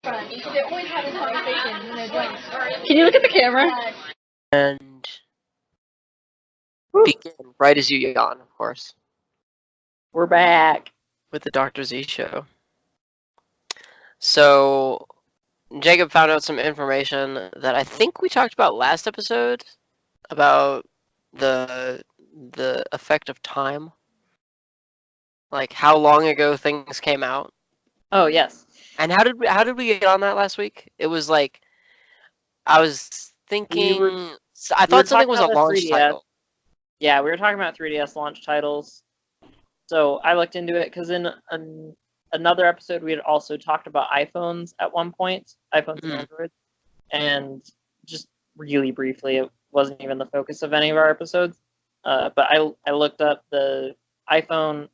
They're always having conversations and they're doing. Can you look at the camera? And begin right as you yawn, of course, We're back. with the Dr. Z show. So, Jacob found out some information that I think we talked about last episode about the effect of time, like how long ago things came out. Oh yes. And how did we get on that last week? It was like I was thinking. I thought something was a launch title. Yeah, we were talking about 3DS launch titles. So I looked into it because in another episode we had also talked about iPhones at one point, iPhones and Androids, and just really briefly, it wasn't even the focus of any of our episodes. But I looked up the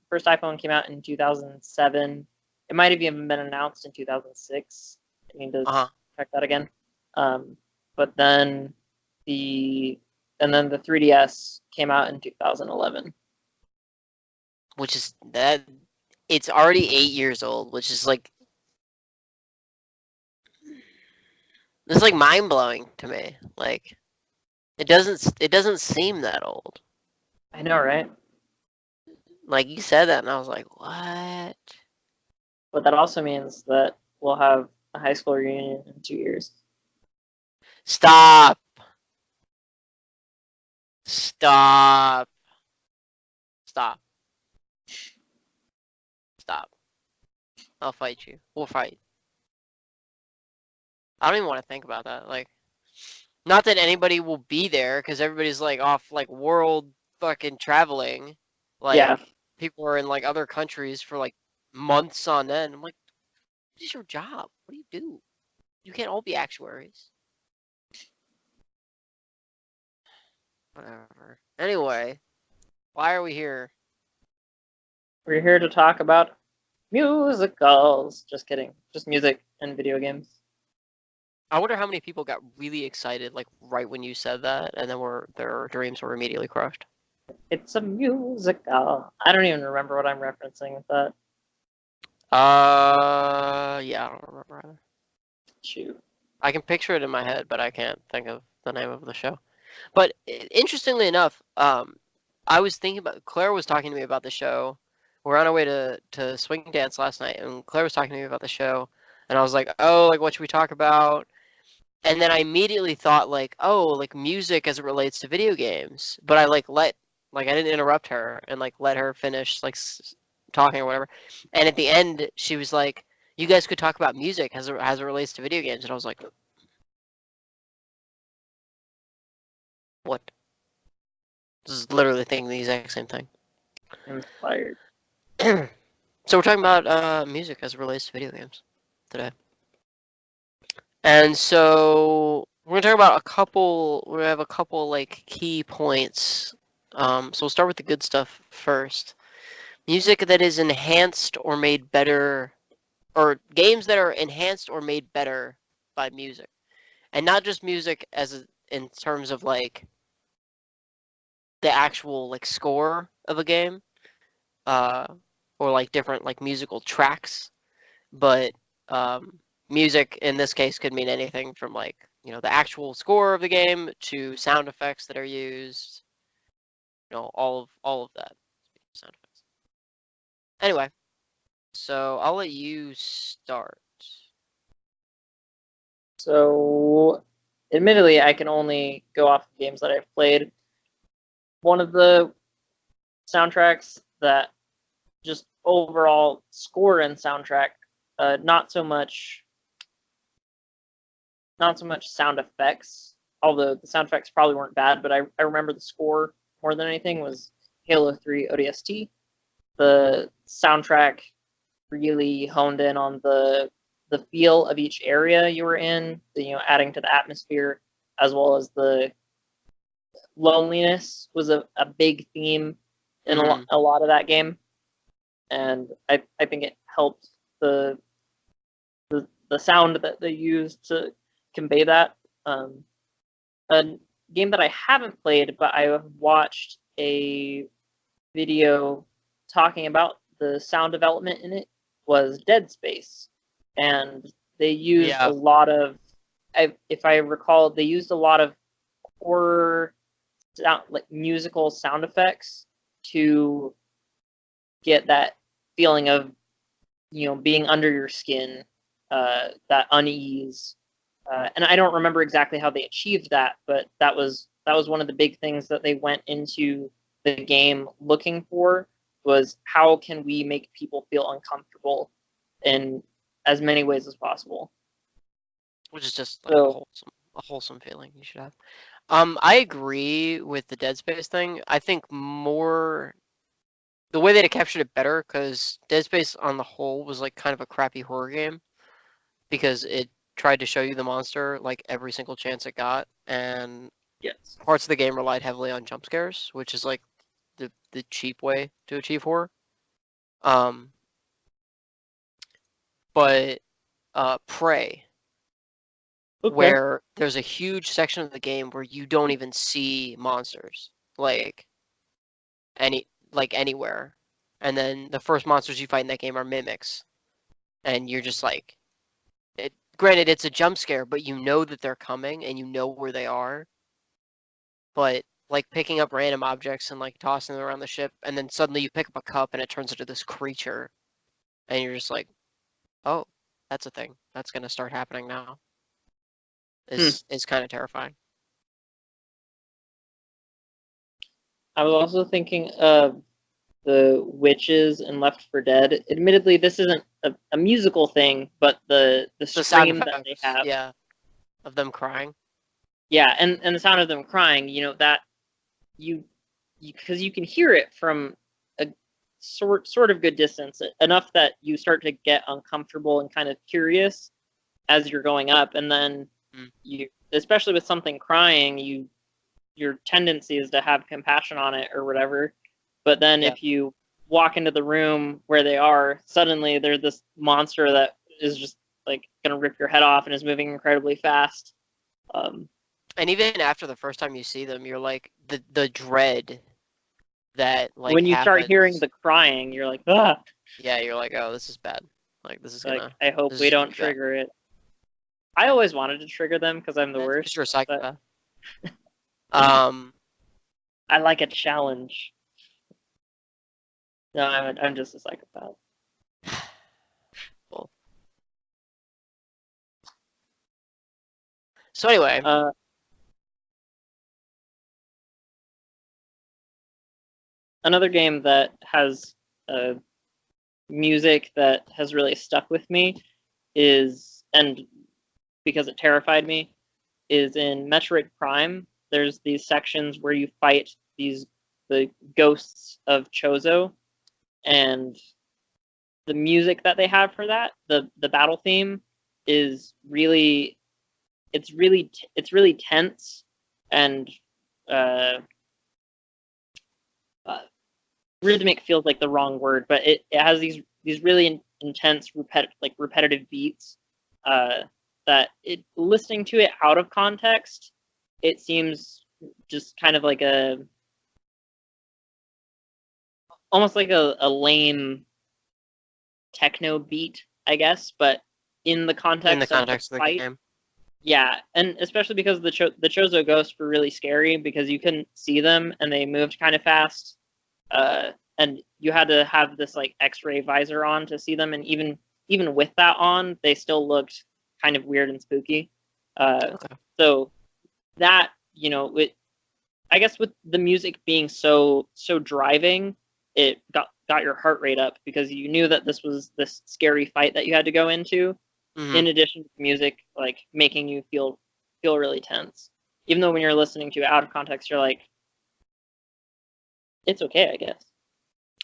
first iPhone came out in 2007. It might have even been announced in 2006. I need to check that again. But then the 3DS came out in 2011. Which is that it's already 8 years old, which is like it's like mind blowing to me. Like it doesn't seem that old. I know, right? Like you said that, and I was like, what? But that also means that we'll have a high school reunion in 2 years. Stop. Stop. Stop. Stop. I'll fight you. We'll fight. I don't even want to think about that. Like, not that anybody will be there, because everybody's like off like world fucking traveling. Like, yeah. People are in like other countries for like months on end. I'm like, what is your job? What do you do? You can't all be actuaries. Whatever. Anyway, why are we here? We're here to talk about musicals. Just kidding. Just music and video games. I wonder how many people got really excited like right when you said that, and then their dreams were immediately crushed. It's a musical. I don't even remember what I'm referencing with that. Yeah, I don't remember either. Shoot. I can picture it in my head, but I can't think of the name of the show. But interestingly enough, I was thinking about Claire was talking to me about the show. We're on our way to swing dance last night, and Claire was talking to me about the show, and I was like, oh, like what should we talk about? And then I immediately thought like, oh, like music as it relates to video games. But I I didn't interrupt her and like let her finish like talking or whatever. And at the end, she was like, you guys could talk about music as it relates to video games. And I was like, what? This is literally thinking the exact same thing. I'm fired. So we're talking about music as it relates to video games today. And so we're gonna talk about a couple. We have a couple like key points. So we'll start with the good stuff first. Music that is enhanced or made better, or games that are enhanced or made better by music, and not just music in terms of like the actual like score of a game, or like different like musical tracks, but music in this case could mean anything from like the actual score of the game to sound effects that are used, all of that sound effects. Anyway, so I'll let you start. So, admittedly, I can only go off of games that I've played. One of the soundtracks that just overall score and soundtrack, not so much sound effects, although the sound effects probably weren't bad, but I remember the score more than anything was Halo 3 ODST. The soundtrack really honed in on the feel of each area you were in, adding to the atmosphere, as well as the loneliness was a big theme in a lot of that game. And I think it helped the sound that they used to convey that. A game that I haven't played, but I have watched a video talking about the sound development in it, was Dead Space. And they used Yeah. a lot of, if I recall, they used a lot of horror sound, like musical sound effects to get that feeling of, being under your skin, that unease. And I don't remember exactly how they achieved that, but that was one of the big things that they went into the game looking for, was how can we make people feel uncomfortable in as many ways as possible. Which is just like So a wholesome feeling you should have. I agree with the Dead Space thing. I think more the way that it captured it better, because Dead Space on the whole was like kind of a crappy horror game because it tried to show you the monster like every single chance it got, and yes, parts of the game relied heavily on jump scares, which is like the cheap way to achieve horror. Um, but Prey, okay, where there's a huge section of the game where you don't even see monsters, like anywhere, and then the first monsters you fight in that game are mimics, and you're just like, granted it's a jump scare, but you know that they're coming and you know where they are. But like picking up random objects and like tossing them around the ship, and then suddenly you pick up a cup and it turns into this creature, and you're just like, oh, that's a thing that's gonna start happening now. Is kind of terrifying. I was also thinking of the witches in Left 4 Dead. Admittedly, this isn't a musical thing, but the The sound scream that they effects, have, yeah, of them crying. yeah, and the sound of them crying, that you because you can hear it from a sort of good distance, enough that you start to get uncomfortable and kind of curious as you're going up, and then you, especially with something crying, your tendency is to have compassion on it or whatever. But then Yeah. if you walk into the room where they are, suddenly there's this monster that is just like gonna rip your head off and is moving incredibly fast. And even after the first time you see them, you're like the dread that like when you start hearing happens. the crying, you're like, ah, Yeah, you're like, oh, this is bad. Like this is like gonna. I hope This we is gonna don't be bad. trigger it. I always wanted to trigger them because I'm the That's worst. because you're a psychopath. But I like a challenge. No, I'm just a psychopath. Well. So anyway, another game that has music that has really stuck with me is, and because it terrified me, is in Metroid Prime. There's these sections where you fight the ghosts of Chozo, and the music that they have for that, the battle theme, is really, it's really tense, and uh, rhythmic feels like the wrong word, but it has these really intense repetitive beats, that listening to it out of context, it seems just kind of like almost like a lame techno beat, I guess, but in the in the context of the context of the fight, game, yeah, and especially because the Chozo ghosts were really scary because you couldn't see them and they moved kind of fast, and you had to have this like X-ray visor on to see them, and even with that on, they still looked kind of weird and spooky. okay. So that, I guess with the music being so driving, it got your heart rate up because you knew that this was this scary fight that you had to go into. Mm-hmm. In addition to music, like making you feel really tense, even though when you're listening to it out of context, you're like, it's okay, I guess.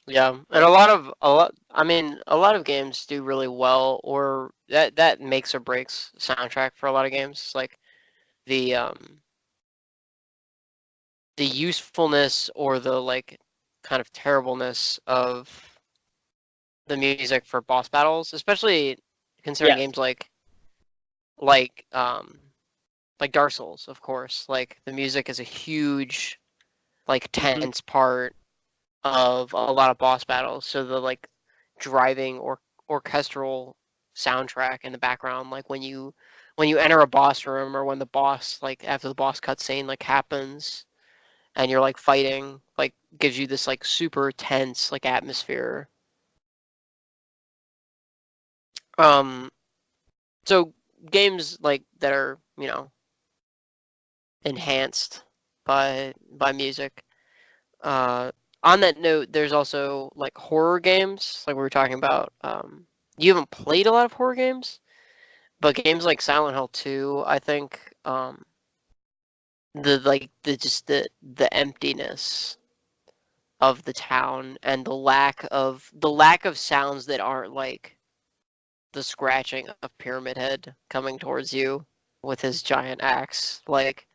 Yeah, and a lot of games do really well, or that makes or breaks soundtrack for a lot of games. Like the the usefulness or the like kind of terribleness of the music for boss battles, especially considering Yes. games like like Dark Souls, of course. Like the music is a huge like tense part of a lot of boss battles. So the like driving or orchestral soundtrack in the background, like when you enter a boss room, or when the boss, like after the boss cutscene like happens and you're like fighting, like gives you this like super tense like atmosphere. So games like that are, enhanced by music. On that note, there's also like horror games, like we were talking about. You haven't played a lot of horror games, but games like Silent Hill 2, I think, the emptiness of the town and the lack of sounds that aren't like the scratching of Pyramid Head coming towards you with his giant axe, like,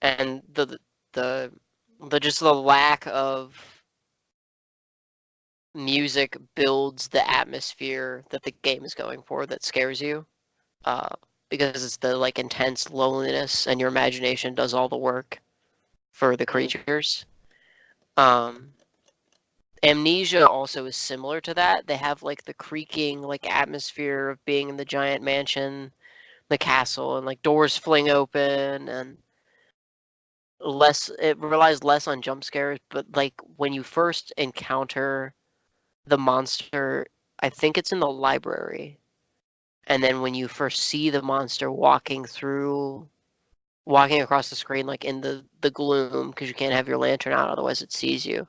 and the just the lack of music builds the atmosphere that the game is going for that scares you, uh, because it's the like intense loneliness and your imagination does all the work for the creatures. Um, Amnesia also is similar to that. They have like the creaking like atmosphere of being in the giant mansion, the castle, and like doors fling open, and it relies less on jump scares, but like when you first encounter the monster, I think it's in the library. And then when you first see the monster walking across the screen, like in the gloom, because you can't have your lantern out, otherwise it sees you.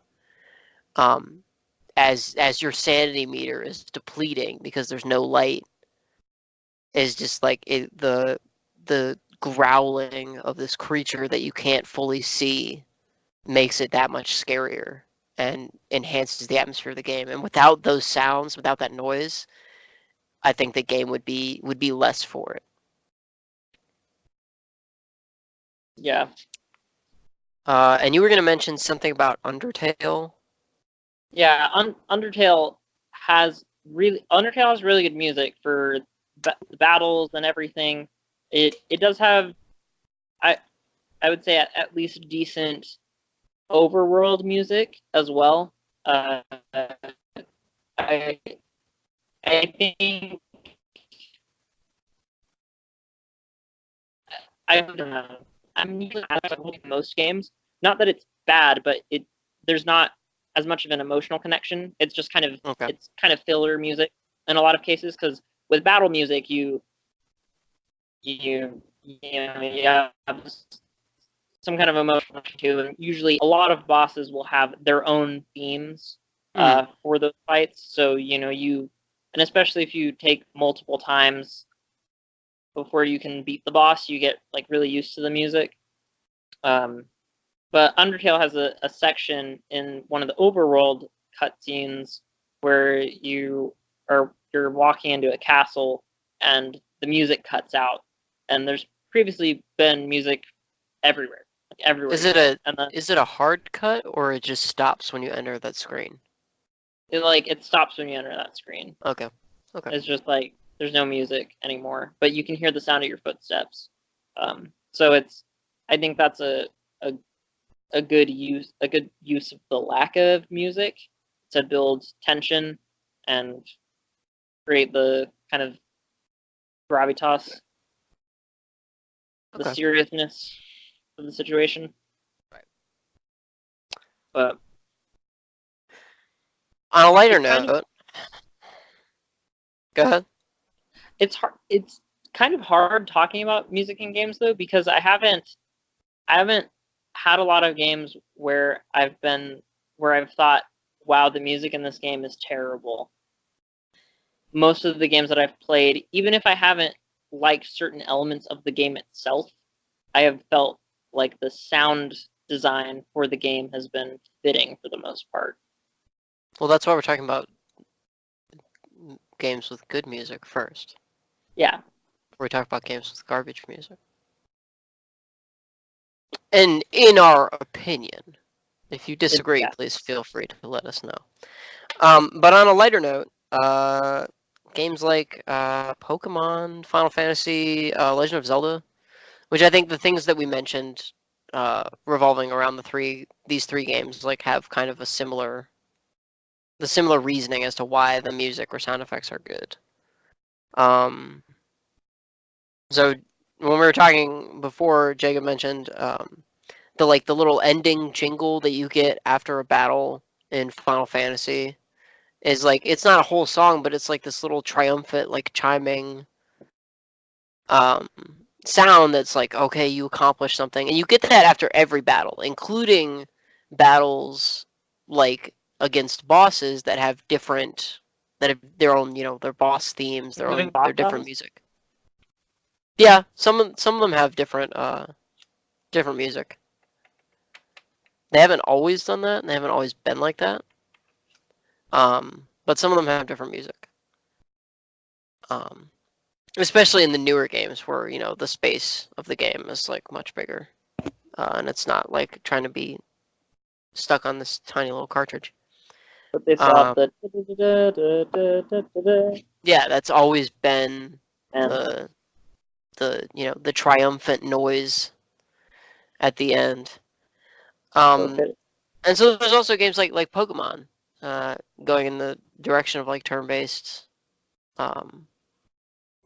As your sanity meter is depleting because there's no light, is just like the growling of this creature that you can't fully see makes it that much scarier and enhances the atmosphere of the game. And without those sounds, without that noise, I think the game would be less for it. Yeah. And you were going to mention something about Undertale. Yeah, Undertale has really good music for the battles and everything. It does have, I would say, at least decent overworld music as well. I think I don't know. I'm usually with most games. Not that it's bad, but there's not as much of an emotional connection. It's just kind of Okay. it's kind of filler music in a lot of cases, because with battle music you have some kind of emotional too, and usually a lot of bosses will have their own themes for those fights. So and especially if you take multiple times before you can beat the boss, you get like really used to the music. But Undertale has a section in one of the overworld cutscenes where you're walking into a castle and the music cuts out, and there's previously been music everywhere. Like everywhere. Is it a hard cut, or it just stops when you enter that screen? It stops when you enter that screen. Okay. It's just like there's no music anymore, but you can hear the sound of your footsteps. So I think that's a good use of the lack of music to build tension and create the kind of gravitas, the seriousness of the situation. Right. But on a lighter note, go ahead. It's hard. It's kind of hard talking about music in games though, because I haven't had a lot of games where I've thought, wow, the music in this game is terrible. Most of the games that I've played, even if I haven't liked certain elements of the game itself, I have felt like the sound design for the game has been fitting for the most part. Well, that's why we're talking about games with good music first. Yeah. We talk about games with garbage music. And in our opinion, if you disagree, please feel free to let us know. But on a lighter note, games like Pokemon, Final Fantasy, Legend of Zelda, which I think the things that we mentioned revolving around these three games like have kind of the similar reasoning as to why the music or sound effects are good. So when we were talking before, Jacob mentioned the little ending jingle that you get after a battle in Final Fantasy is like, it's not a whole song, but it's like this little triumphant, like, chiming um, sound that's like, okay, you accomplished something, and you get that after every battle, including battles like against bosses that have their own, their boss themes, Including their boss different battles? music. Yeah, some of them have different music. They haven't always done that, and they haven't always been like that. But some of them have different music. Especially in the newer games where, the space of the game is like much bigger. And it's not like trying to be stuck on this tiny little cartridge. But they still have the Yeah, that's always been and the triumphant noise at the end. okay. And so there's also games like Pokemon, going in the direction of like turn-based,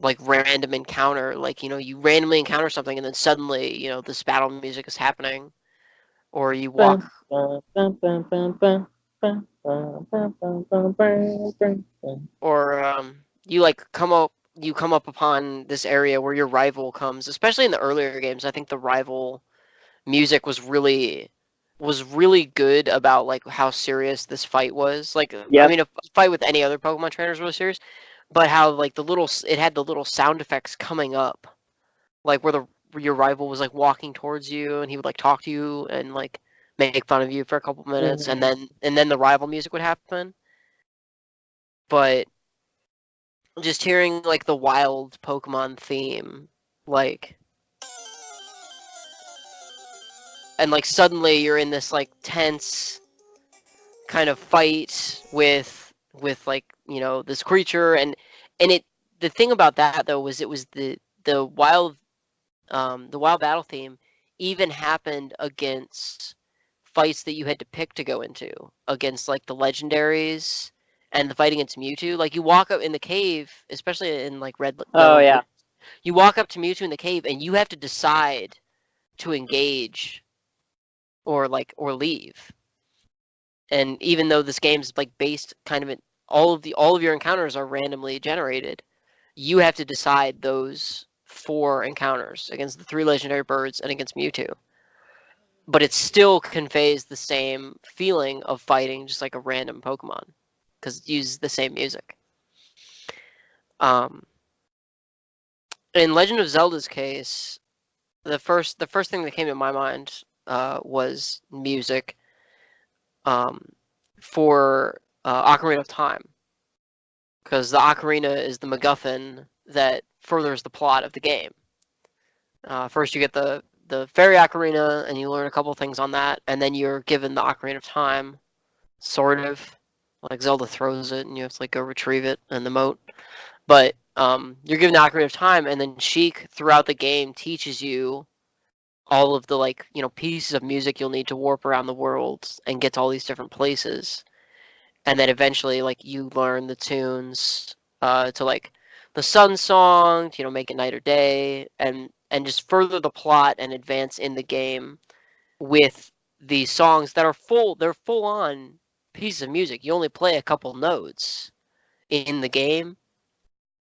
like random encounter. Like, you randomly encounter something and then suddenly, this battle music is happening, or you walk, or you come up upon this area where your rival comes. Especially in the earlier games, I think the rival music was really good about like how serious this fight was. Like, I mean, a fight with any other Pokemon trainer is really serious, but how like it had the little sound effects coming up, like where your rival was like walking towards you and he would like talk to you and like make fun of you for a couple minutes, and then the rival music would happen. But just hearing like the wild Pokemon theme, like, and like suddenly you're in this like tense kind of fight with like, this creature, and the thing about that though was it was the wild battle theme even happened against fights that you had to pick to go into against like the legendaries and the fight against Mewtwo. Like, you walk up in the cave, especially in like red, Oh yellow, yeah. green, you walk up to Mewtwo in the cave and you have to decide to engage or leave. And even though this game's like based kind of in all of your encounters are randomly generated, you have to decide those 4 encounters against the 3 legendary birds and against Mewtwo. But it still conveys the same feeling of fighting just like a random Pokemon, because it uses the same music. In Legend of Zelda's case, the first thing that came to my mind was music for Ocarina of Time, because the ocarina is the MacGuffin that furthers the plot of the game. First, you get the fairy ocarina, and you learn a couple things on that, and then you're given the Ocarina of Time, sort of. Like, Zelda throws it, and you have to like go retrieve it in the moat. But you're given the Ocarina of Time, and then Sheik throughout the game teaches you all of the like pieces of music you'll need to warp around the world and get to all these different places. And then eventually, like, you learn the tunes to like the Sun Song, to make it night or day, and just further the plot and advance in the game with the songs that are they're full on pieces of music. You only play a couple notes in the game,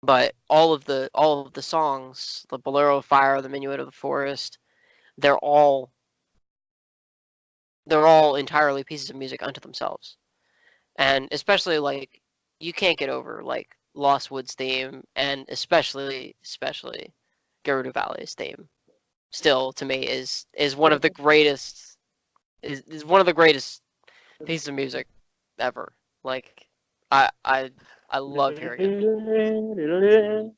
but all of the songs, the Bolero of Fire, the Minuet of the Forest, they're all entirely pieces of music unto themselves. And especially like, you can't get over like Lost Woods theme, and especially Gerudo Valley's theme. Still, to me, is one of the greatest is one of the greatest pieces of music ever. Like, I love hearing it.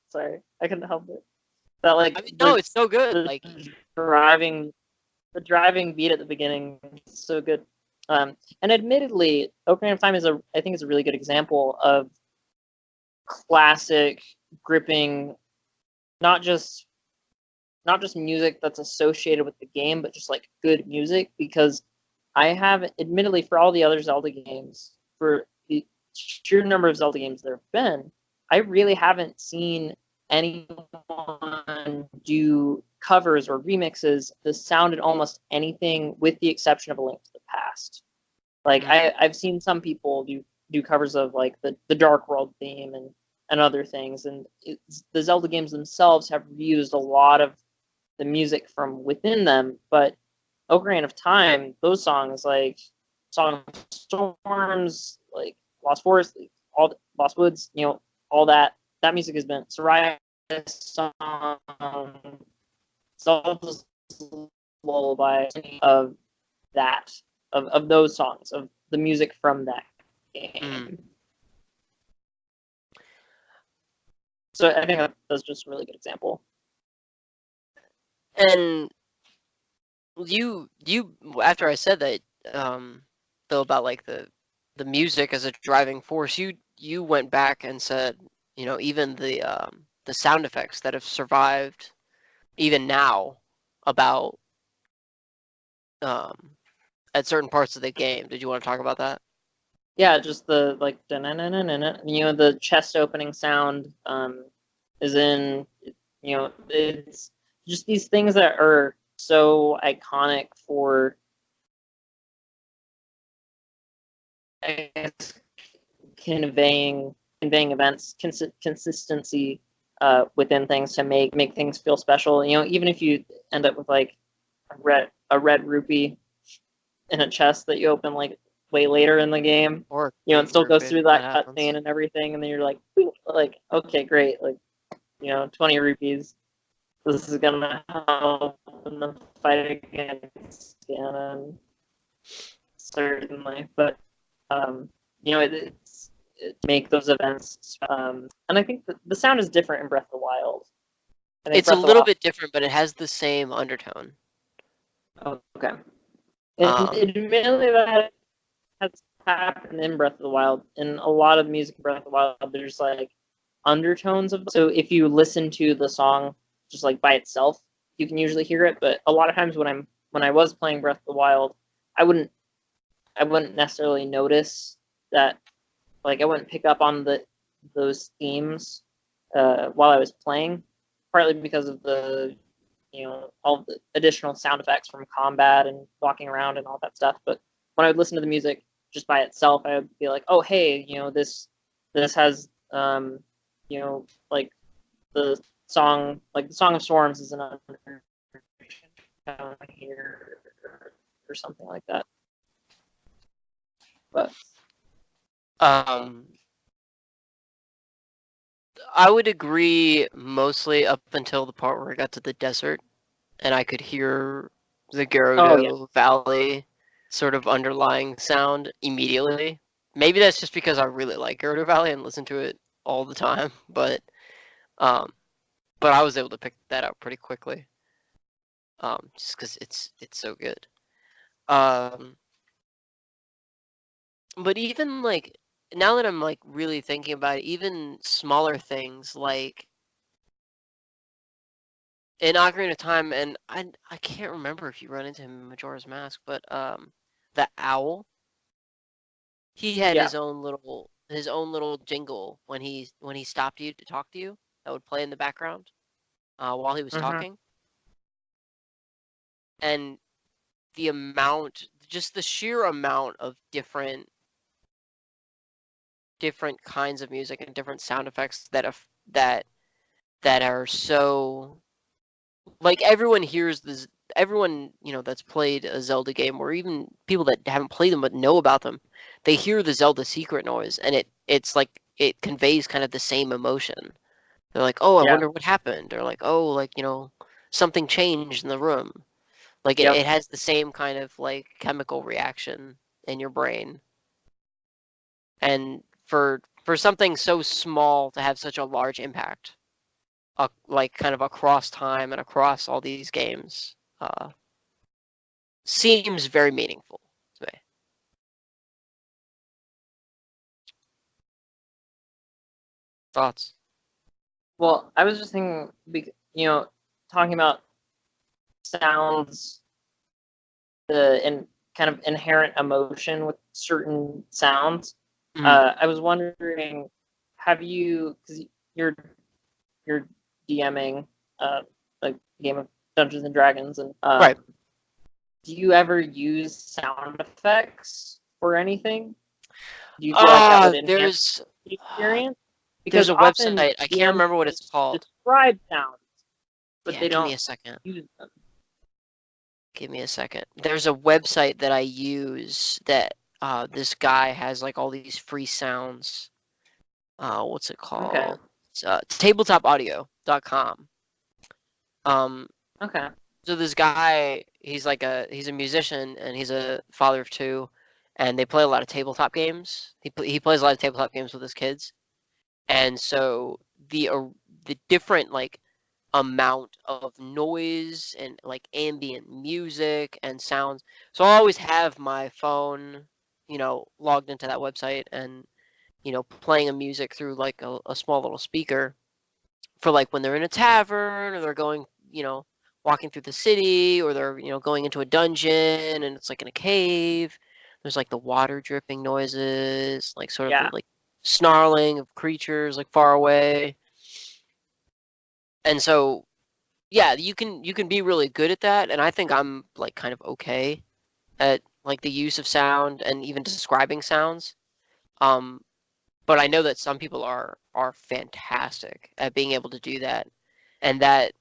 Sorry, I couldn't help it. That like I mean, no, it's so good. Like, driving beat at the beginning is so good. And admittedly, Ocarina of Time I think is a really good example of classic gripping, not just music that's associated with the game, but just like good music. Because I have, admittedly, for all the other Zelda games, for sheer number of Zelda games there have been, I really haven't seen anyone do covers or remixes that sounded almost anything with the exception of A Link to the Past. Like I've seen some people do covers of like the Dark World theme and other things, and the Zelda games themselves have reused a lot of the music from within them. But Ocarina of Time, those songs like Song of Storms, like Lost Forest, all Lost Woods, all that music has been Soraya song, Zelda's Lullaby of that of those songs, of the music from that game. So I think that's just a really good example. And you after I said that, though, about like the music as a driving force, you went back and said, even the sound effects that have survived even now about at certain parts of the game. Did you want to talk about that? Yeah, just the like the chest opening sound is in, it's just these things that are so iconic for, I guess, conveying events, consistency within things to make things feel special. Even if you end up with like a red rupee in a chest that you open like way later in the game, Or it still goes through that happens. cutscene and everything, and then you're like okay, great, like 20 rupees. This is gonna help in the fight against Ganon, certainly. But it make those events, and I think the sound is different in Breath of the Wild. It's a little bit different, but it has the same undertone. Oh, okay. Admittedly, that has happened in Breath of the Wild. In a lot of music in Breath of the Wild, there's like undertones of. So if you listen to the song just like by itself, you can usually hear it. But a lot of times when I was playing Breath of the Wild, I wouldn't necessarily notice that. Like I wouldn't pick up on those themes while I was playing, partly because of the all the additional sound effects from combat and walking around and all that stuff. But when I would listen to the music just by itself, I would be like, oh hey, this has like the song of Storms is an down here or something like that. But I would agree mostly up until the part where I got to the desert and I could hear the Gerudo Valley sort of underlying sound immediately. Maybe that's just because I really like Gerudo Valley and listen to it all the time, but I was able to pick that out pretty quickly. Just because it's so good. But even like now that I'm like really thinking about it, even smaller things like in Ocarina of Time, and I can't remember if you run into him in Majora's Mask, but the owl, he had his own little jingle when he stopped you to talk to you that would play in the background while he was talking, and just the sheer amount of different kinds of music and different sound effects that are so like everyone hears this. Everyone that's played a Zelda game, or even people that haven't played them but know about them, they hear the Zelda secret noise, and it's like it conveys kind of the same emotion. They're like, oh, I wonder what happened, or like, oh, like something changed in the room. Like it has the same kind of like chemical reaction in your brain. And for something so small to have such a large impact, like kind of across time and across all these games, seems very meaningful to me. Thoughts? Well, I was just thinking, talking about sounds, and kind of inherent emotion with certain sounds. I was wondering, have you, because you're DMing a game of Dungeons and Dragons, and Right. do you ever use sound effects or anything? Do you feel like that would enhance the experience? Because there's a often website. I can't remember what it's called. describe sounds, but Yeah, they give me don't a second. use them. Give me a second. There's a website that I use that this guy has like all these free sounds. What's it called? Okay. It's tabletopaudio.com. Okay. So this guy, he's a musician and he's a father of two, and they play a lot of tabletop games. He plays a lot of tabletop games with his kids, and so the different like amount of noise and like ambient music and sounds. So I always have my phone, logged into that website and playing a music through like a small little speaker for like when they're in a tavern or they're going, walking through the city, or they're, going into a dungeon and it's like in a cave. There's like the water dripping noises, like sort of Yeah. the, like snarling of creatures like far away. And so yeah, you can be really good at that, and I think I'm like kind of okay at like the use of sound and even describing sounds. But I know that some people are fantastic at being able to do that, and that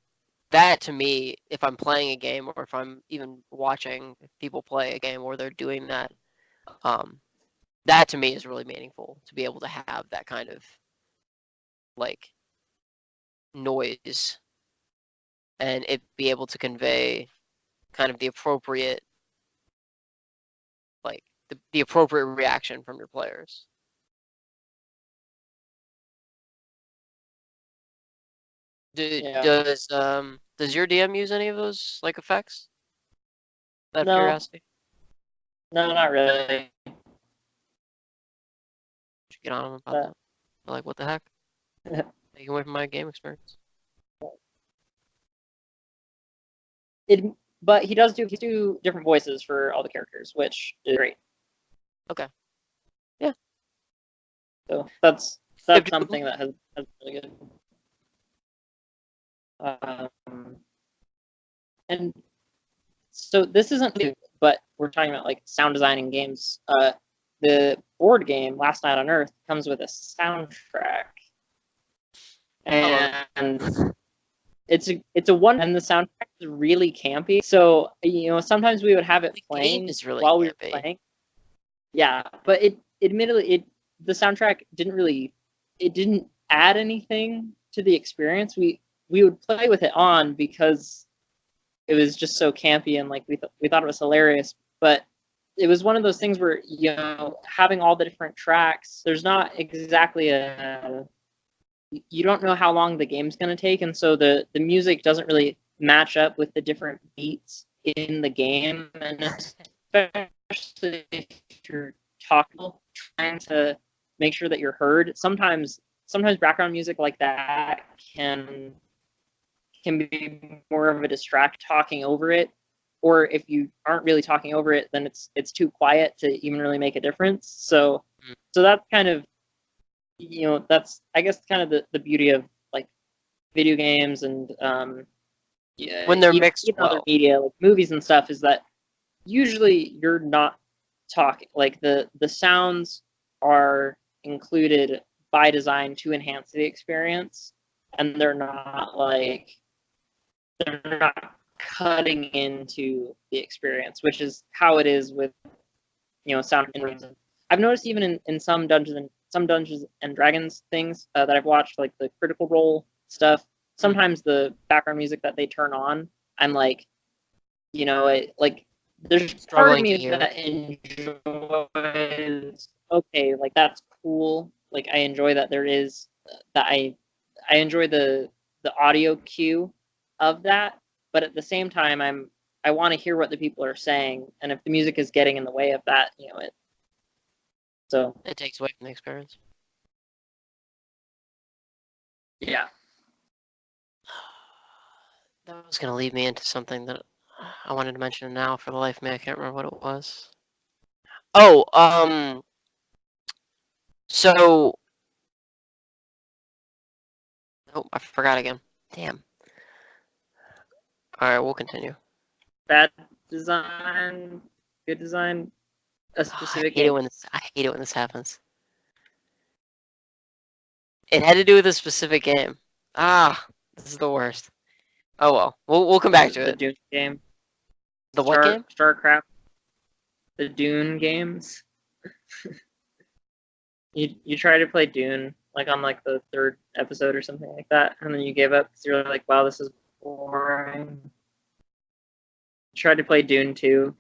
to me, if I'm playing a game or if I'm even watching people play a game where they're doing that, that to me is really meaningful, to be able to have that kind of like noise and it be able to convey kind of the appropriate like the appropriate reaction from your players. Yeah. Does your DM use any of those like effects? Out of No. curiosity, No, not really. should get on him about that. Like, what the heck? Taking away from my game experience. But he does do different voices for all the characters, which is great. Okay. Yeah. So that's something that has really good. And so this isn't new, but we're talking about like sound design in games. The board game Last Night on Earth comes with a soundtrack, and it's a one, and the soundtrack is really campy. So sometimes we would have it playing really while campy. we were playing. Yeah, but admittedly the soundtrack didn't add anything to the experience. We would play with it on because it was just so campy and like we thought it was hilarious. But it was one of those things where having all the different tracks, there's not exactly you don't know how long the game's going to take, and so the music doesn't really match up with the different beats in the game, and especially if you're trying to make sure that you're heard. Sometimes background music like that can be more of a distract talking over it, or if you aren't really talking over it, then it's too quiet to even really make a difference. So that's kind of that's I guess kind of the beauty of like video games and when they're mixed even other media like movies and stuff, is that usually you're not talking, like the sounds are included by design to enhance the experience, and they're not cutting into the experience, which is how it is with sound and music. I've noticed even in some Dungeons and Dragons things that I've watched, like the Critical Role stuff, sometimes the background music that they turn on, I'm like, there's part of me that enjoys, okay, like that's cool. Like I enjoy that there is that I enjoy the audio cue of that, but at the same time I want to hear what the people are saying, and if the music is getting in the way of that, it takes away from the experience. Yeah. That was gonna lead me into something that I wanted to mention now. For the life of me, I can't remember what it was. Oh, So, oh, I forgot again. Damn. All right, we'll continue. Bad design, good design, a I specific hate it game. when I hate it when this happens. It had to do with a specific game. Ah, this is the worst. Oh well, we'll come back to The it. Dune game. The what game? StarCraft. The Dune games. You try to play Dune like on like the third episode or something like that, and then you gave up because you're like, wow, this is boring. Tried to play Dune 2.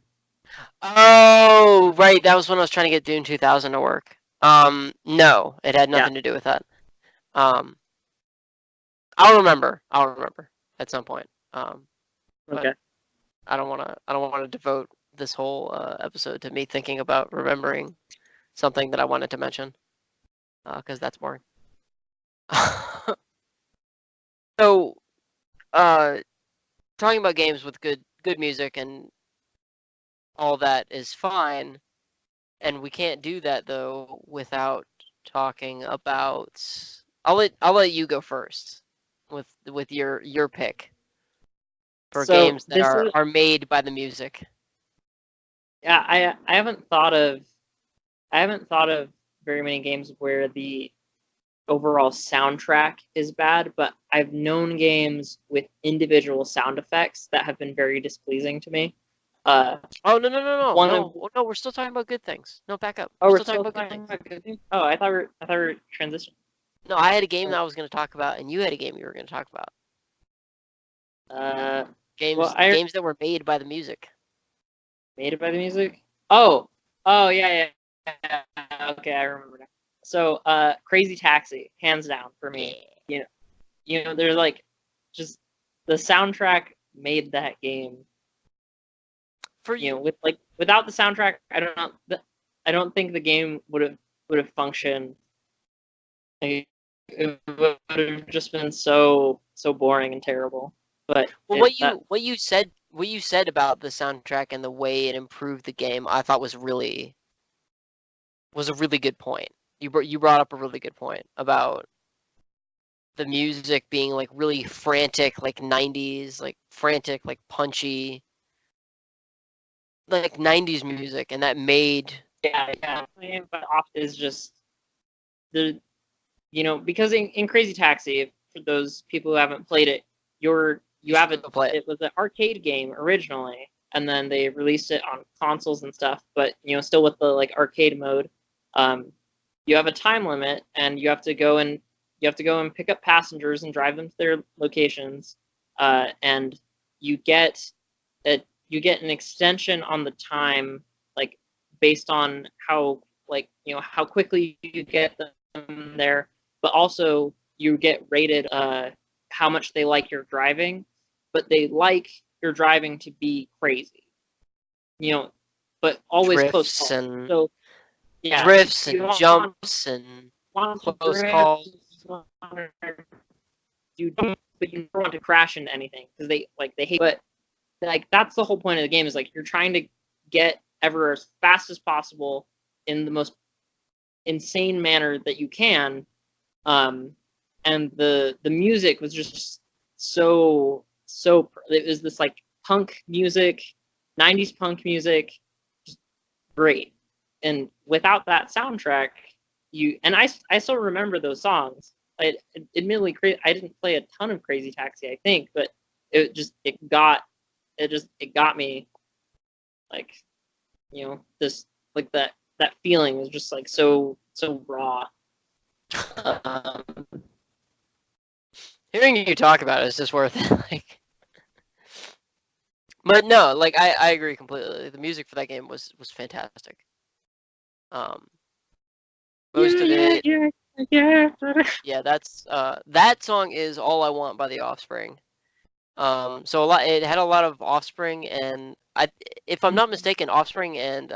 Oh, right. That was when I was trying to get Dune 2000 to work. No, it had nothing to do with that. I'll remember at some point. Okay. I don't want to devote this whole episode to me thinking about remembering something that I wanted to mention, because that's boring. So, talking about games with good music and all that is fine, and we can't do that though without talking about. I'll let you go first with your pick for So games that this is are made by the music. yeah. I haven't thought of very many games where the overall soundtrack is bad, but I've known games with individual sound effects that have been very displeasing to me. Oh no One no of no no! We're still talking about good things. No, back up. oh, We're we're still talking still about good talking things. about good things. Oh, I thought we were transitioning. No, I had a game that I was going to talk about, and you had a game you were going to talk about. Well, Games that were made by the music. made it by the music. Oh, yeah. Okay, I remember now. So, Crazy Taxi, hands down for me. There's like just the soundtrack made that game. For you, With like without the soundtrack, I don't think the game would have functioned. It would have just been so boring and terrible. But well, what you said about the soundtrack and the way it improved the game, I thought was a really good point. You brought up a really good point about the music being like really frantic, like 90s, like frantic, like punchy, like 90s music, and that made yeah. But off is just the because in Crazy Taxi, for those people who haven't played it, you have it. play it. It was an arcade game originally, and then they released it on consoles and stuff. But still with the like arcade mode, you have a time limit, and you have to go and pick up passengers and drive them to their locations, and you get an extension on the time, like based on how how quickly you get them there, but also you get rated how much they like your driving, but they like your driving to be crazy, but always close Drifts calls. and So yeah, drifts you and jumps and want to close drift, calls. you don't, but you don't want to crash into anything because they hate. But like that's the whole point of the game is like you're trying to get ever as fast as possible in the most insane manner that you can, and the music was just so it was this like punk music, 90s punk music, just great. And without that soundtrack, I still remember those songs. Admittedly, I didn't play a ton of Crazy Taxi, I think, but it got me, like, this, like, that feeling was just like so raw. Um, Hearing you talk about it is just worth it. Like, but no, like I agree completely. The music for that game was fantastic. Most of it, yeah. That's that song is "All I Want" by The Offspring. So it had a lot of Offspring, and if I'm not mistaken, Offspring and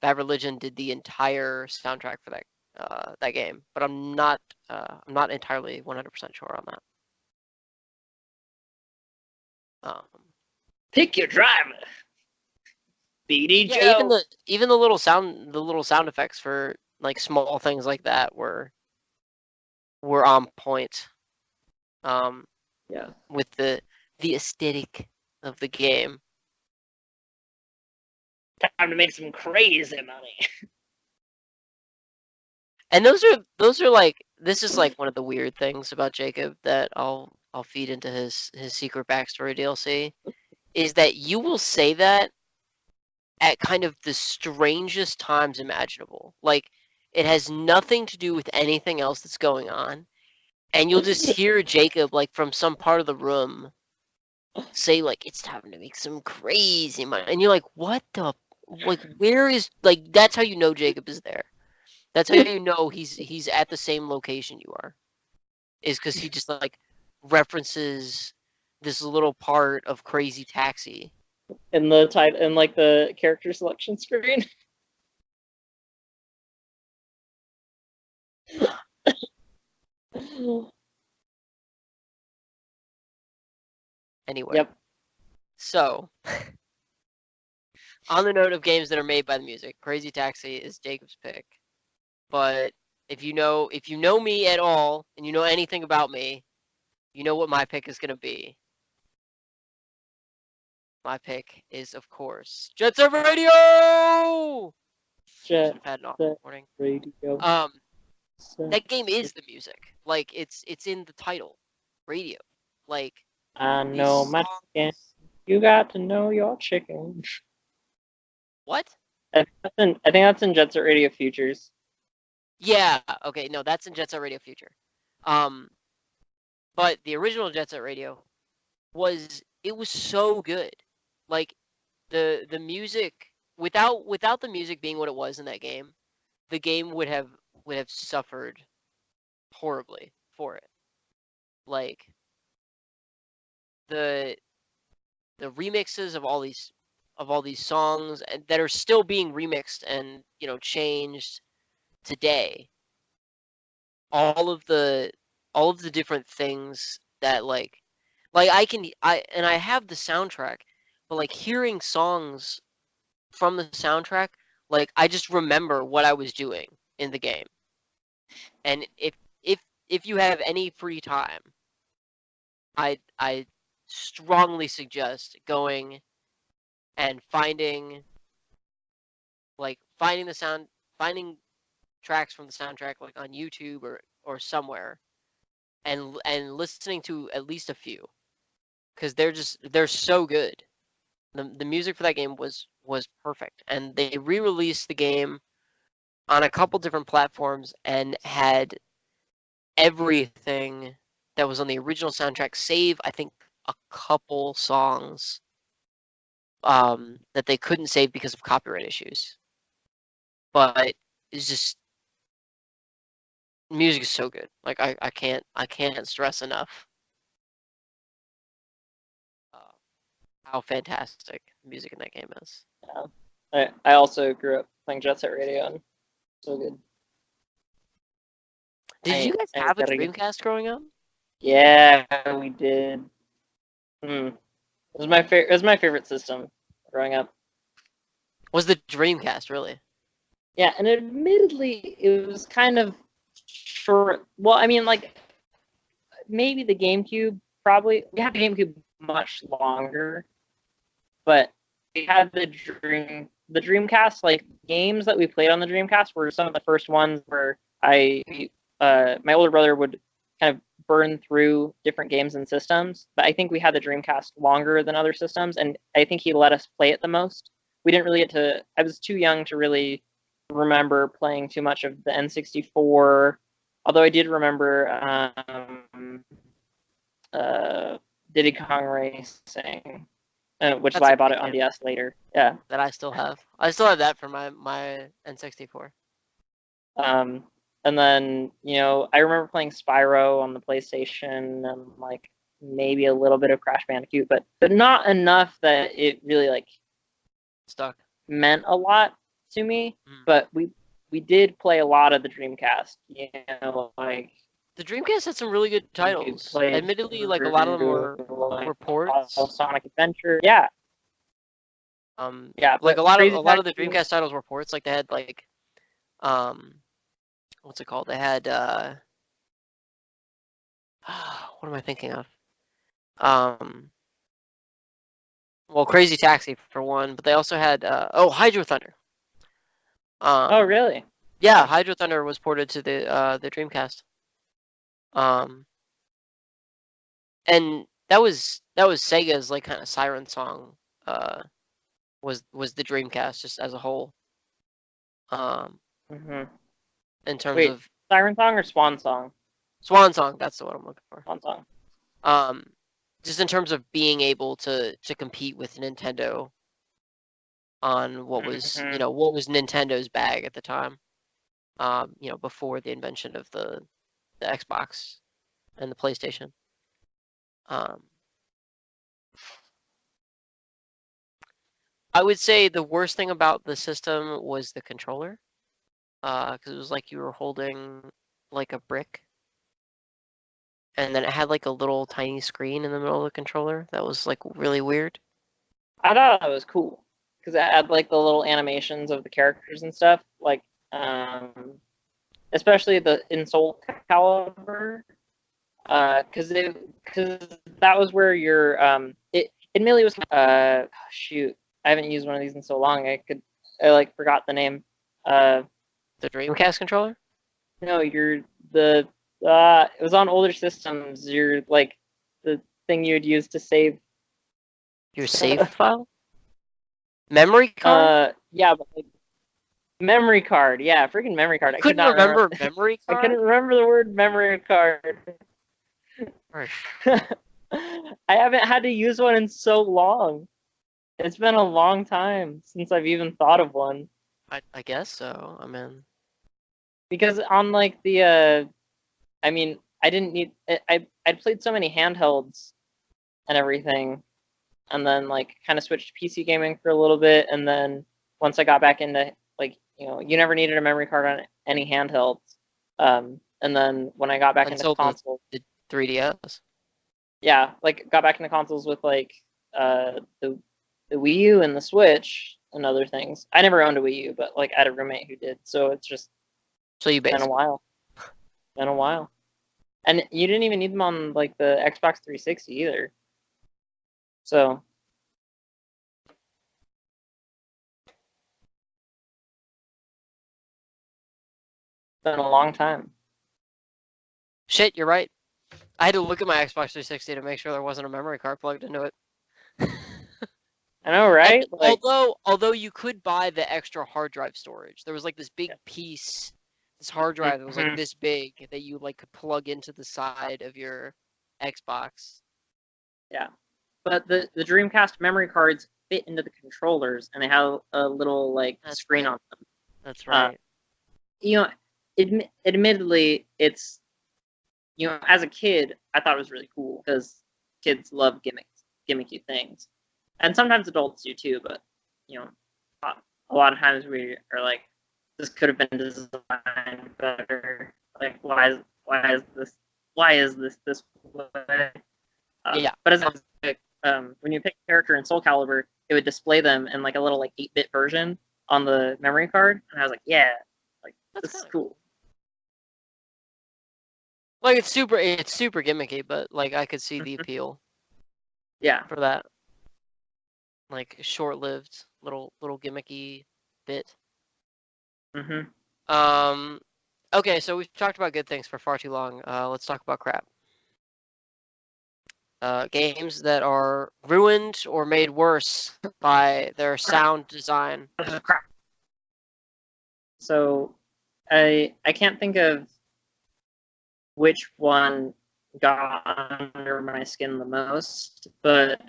Bad Religion did the entire soundtrack for that game, but I'm not entirely 100% sure on that. Pick your driver, BD Yeah, Joe. even the little sound effects for like small things like that were on point. Yeah. With the aesthetic of the game. Time to make some crazy money. And those are like, this is like one of the weird things about Jacob that I'll feed into his secret backstory DLC, is that you will say that at kind of the strangest times imaginable. Like, it has nothing to do with anything else that's going on, and you'll just hear Jacob, like, from some part of the room say, like, it's time to make some crazy money, and you're like, what the, like, where is, like, that's how you know Jacob is there. That's how you know he's at the same location you are, is because he just, like, references this little part of Crazy Taxi. In the title, in like the character selection screen. Anyway. Yep. So, on the note of games that are made by the music, Crazy Taxi is Jacob's pick. But if you know me at all and you know anything about me, you know what my pick is gonna be. My pick is, of course, Jet Set Radio. Jet Should have had an off Set morning. Radio. That game is the music. Like, it's in the title, radio. Like, I know my songs... chicken. You got to know your chicken. What? I think that's in Jet Set Radio Futures. Yeah. Okay. No, that's in Jet Set Radio Future. But the original Jet Set Radio was so good. Like, the music, without the music being what it was in that game, the game would have suffered horribly for it. Like, the remixes of all these songs that are still being remixed and, you know, changed today. All of the different things that, like I have the soundtrack, but, like, hearing songs from the soundtrack, like, I just remember what I was doing in the game. And if you have any free time, I strongly suggest going and finding tracks from the soundtrack, like, on YouTube or somewhere, and listening to at least a few, because they're so good. The music for that game was perfect, and they re-released the game on a couple different platforms and had everything that was on the original soundtrack, save, I think, a couple songs that they couldn't save because of copyright issues. But it's just, music is so good. Like, I can't stress enough how fantastic the music in that game is. Yeah. I also grew up playing Jet Set Radio, and so good. Did you guys have a Dreamcast growing up? Yeah, we did. It was my favorite. It was my favorite system growing up. Was the Dreamcast, really? Yeah, and admittedly, it was kind of short. Well, I mean, like, maybe the GameCube. Probably we had the GameCube much longer, but we had the Dreamcast. Like, games that we played on the Dreamcast were some of the first ones where my older brother would kind of burn through different games and systems. But I think we had the Dreamcast longer than other systems, and I think he let us play it the most. We didn't really get to. I was too young to really remember playing too much of the N64. Although I did remember Diddy Kong Racing, which is why I bought it on DS later. Yeah. That I still have. I still have that for my N64. And then, you know, I remember playing Spyro on the PlayStation and, like, maybe a little bit of Crash Bandicoot, but not enough that it really, like, stuck, meant a lot to me. But we did play a lot of the Dreamcast, you know, like, the Dreamcast had some really good titles. Admittedly, like, a lot of them were ports. Sonic Adventure, yeah. Yeah, like, a lot of the Dreamcast titles were ports. Like, they had, like, what's it called? They had what am I thinking of? Well, Crazy Taxi for one, but they also had Hydro Thunder. Oh, really? Yeah, Hydro Thunder was ported to the Dreamcast. And that was Sega's like kind of siren song. Was the Dreamcast just as a whole. hmm In terms Wait, of Siren Song or Swan Song? Swan Song, that's the one I'm looking for. Swan Song. Just in terms of being able to compete with Nintendo on what was what was Nintendo's bag at the time. Before the invention of the Xbox and the PlayStation. I would say the worst thing about the system was the controller, because it was like you were holding like a brick, and then it had like a little tiny screen in the middle of the controller that was like really weird. I thought that was cool because it had like the little animations of the characters and stuff, like especially in Soul Calibur, because that was where your it admittedly was shoot, I haven't used one of these in so long. I like forgot the name. The Dreamcast controller? No, it was on older systems. You're like the thing you'd use to save your save file? Memory card? Yeah, but like, memory card. Yeah, freaking memory card. I could not remember memory card. I couldn't remember the word memory card. I haven't had to use one in so long. It's been a long time since I've even thought of one. I guess so. I mean, because on like the I mean, I didn't need I'd played so many handhelds and everything, and then like kind of switched to PC gaming for a little bit, and then once I got back into like you never needed a memory card on any handhelds, and then when I got back into consoles, the 3DS. Yeah, like got back into consoles with like the Wii U and the Switch and other things. I never owned a Wii U, but like I had a roommate who did, so it's just been a while. Been a while. And you didn't even need them on like the Xbox 360 either. So been a long time. Shit, you're right. I had to look at my Xbox 360 to make sure there wasn't a memory card plugged into it. I know, right? Like, although you could buy the extra hard drive storage, there was like this big piece, this hard drive that was like this big that you like could plug into the side of your Xbox. Yeah, but the Dreamcast memory cards fit into the controllers, and they have a little like screen on them. That's right. Admittedly, it's as a kid, I thought it was really cool because kids love gimmicky things. And sometimes adults do too, but a lot of times we are like, this could have been designed better. Like, why is this this way? Yeah. But as when you pick a character in Soul Calibur, it would display them in like a little like 8-bit version on the memory card, and I was like, yeah, like this is cool. Like it's super gimmicky, but like I could see the appeal. Yeah. For that. Like short-lived little gimmicky bit. Okay, so we've talked about good things for far too long. Let's talk about crap. Games that are ruined or made worse by their sound design. Crap. So, I can't think of which one got under my skin the most, but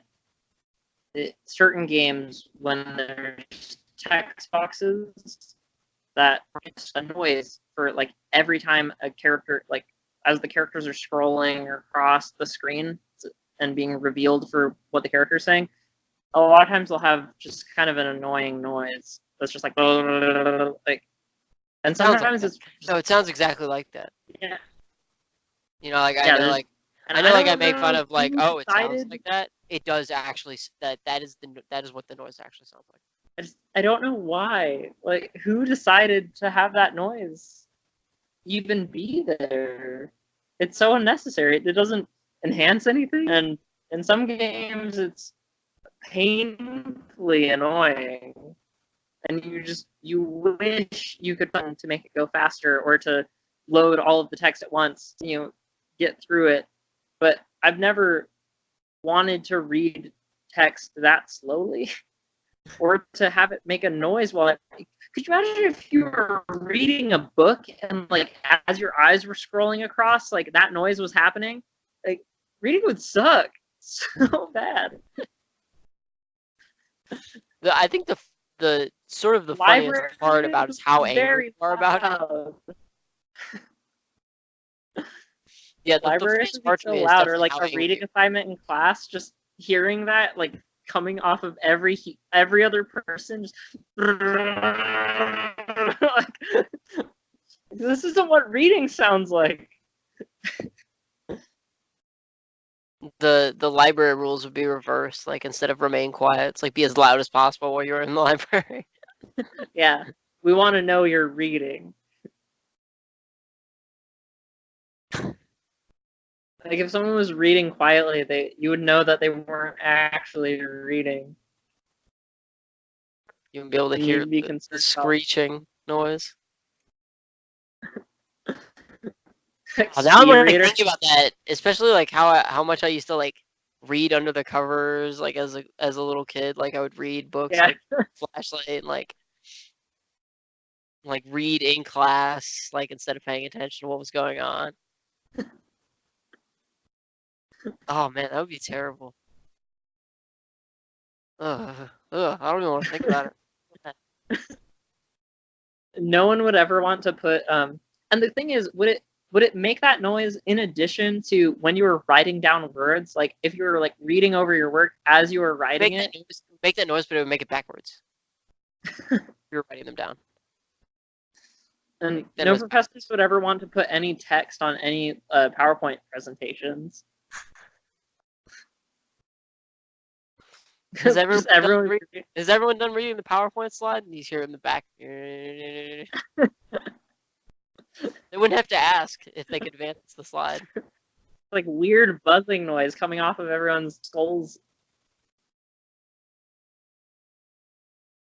certain games, when there's text boxes that produce a noise for like every time a character, like as the characters are scrolling across the screen and being revealed for what the character is saying, a lot of times they'll have just kind of an annoying noise that's just like and sometimes it's no, it sounds exactly like that. Yeah. Like I know, like I make fun of like, oh, it sounds like that. It does actually. That is what the noise actually sounds like. I don't know why. Like, who decided to have that noise? even be there. It's so unnecessary. It doesn't enhance anything, and in some games it's painfully annoying. And you wish you could button to make it go faster or to load all of the text at once, get through it. But I've never wanted to read text that slowly or to have it make a noise while could you imagine if you were reading a book and like as your eyes were scrolling across, like that noise was happening? Like reading would suck so bad. I think the sort of the Library funniest part about is how angry you are about it. Yeah, the library funniest should be part to so me is loud, or definitely like how a angry reading assignment in class, just hearing that like coming off of every other person. Just like, this isn't what reading sounds like. the library rules would be reversed. Like instead of remain quiet, it's like be as loud as possible while you're in the library. Yeah, we want to know you're reading. Like if someone was reading quietly, you would know that they weren't actually reading. You would be able to hear the screeching noise. Oh, now I'm like thinking about that, especially like how much I used to like read under the covers, like as a little kid. Like I would read books like Flashlight and like read in class, like instead of paying attention to what was going on. Oh man, that would be terrible. I don't even want to think about it. No one would ever want to put and the thing is, would it make that noise in addition to when you were writing down words? Like if you were like reading over your work as you were writing make that noise, but it would make it backwards. You were writing them down. And no professors would ever want to put any text on any PowerPoint presentations. Is everyone done reading the PowerPoint slide? And he's here in the back. They wouldn't have to ask if they could advance the slide. Like weird buzzing noise coming off of everyone's skulls.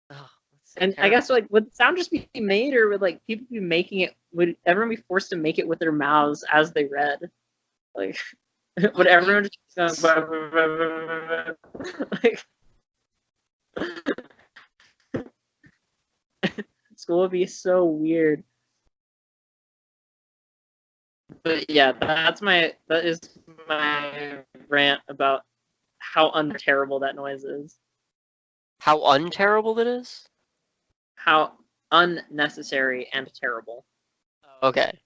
Oh, and terrible. I guess like would sound just be made, or would like people be making it? Would everyone be forced to make it with their mouths as they read? Like would everyone just like school would be so weird. But yeah, that is my rant about how unterrible that noise is. How unterrible it is? How unnecessary and terrible. Okay.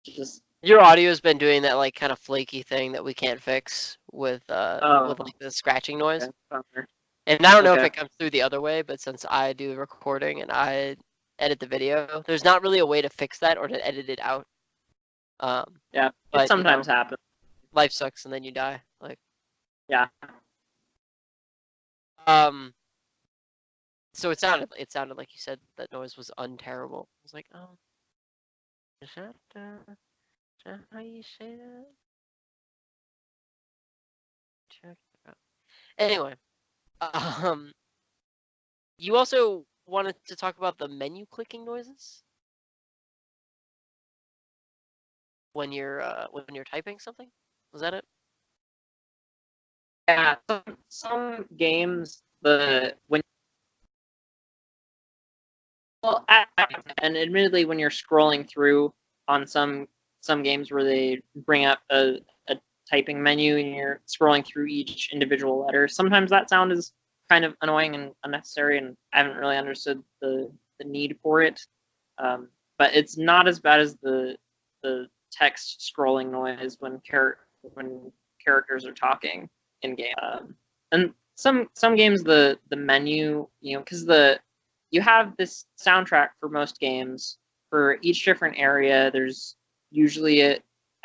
Just your audio has been doing that like kind of flaky thing that we can't fix with like the scratching noise. Okay. And I don't know if it comes through the other way, but since I do the recording and I edit the video, there's not really a way to fix that or to edit it out. Yeah, but, it sometimes happens. Life sucks and then you die. Like. Yeah. So it sounded like you said that noise was unterrible. I was like, oh, is that how you say that? Check it out. Anyway, you also wanted to talk about the menu clicking noises when you're typing something. Was that it? Yeah, some games and admittedly when you're scrolling through on some games where they bring up a typing menu and you're scrolling through each individual letter, sometimes that sound is kind of annoying and unnecessary, and I haven't really understood the need for it. But it's not as bad as the text scrolling noise when characters are talking in game. And some games the menu, because you have this soundtrack for most games. For each different area, there's usually at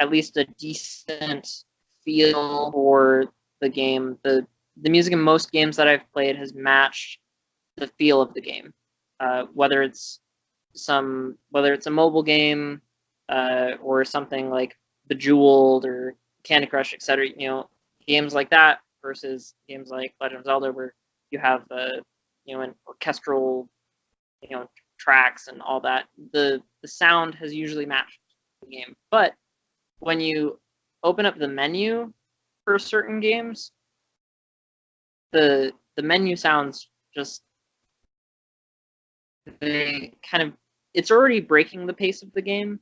least a decent feel for the game. The music in most games that I've played has matched the feel of the game. Whether it's a mobile game or something like Bejeweled or Candy Crush, etc. Games like that versus games like Legend of Zelda, where you have an orchestral, tracks and all that. The sound has usually matched the game, but when you open up the menu for certain games, the menu sounds just they kind of it's already breaking the pace of the game,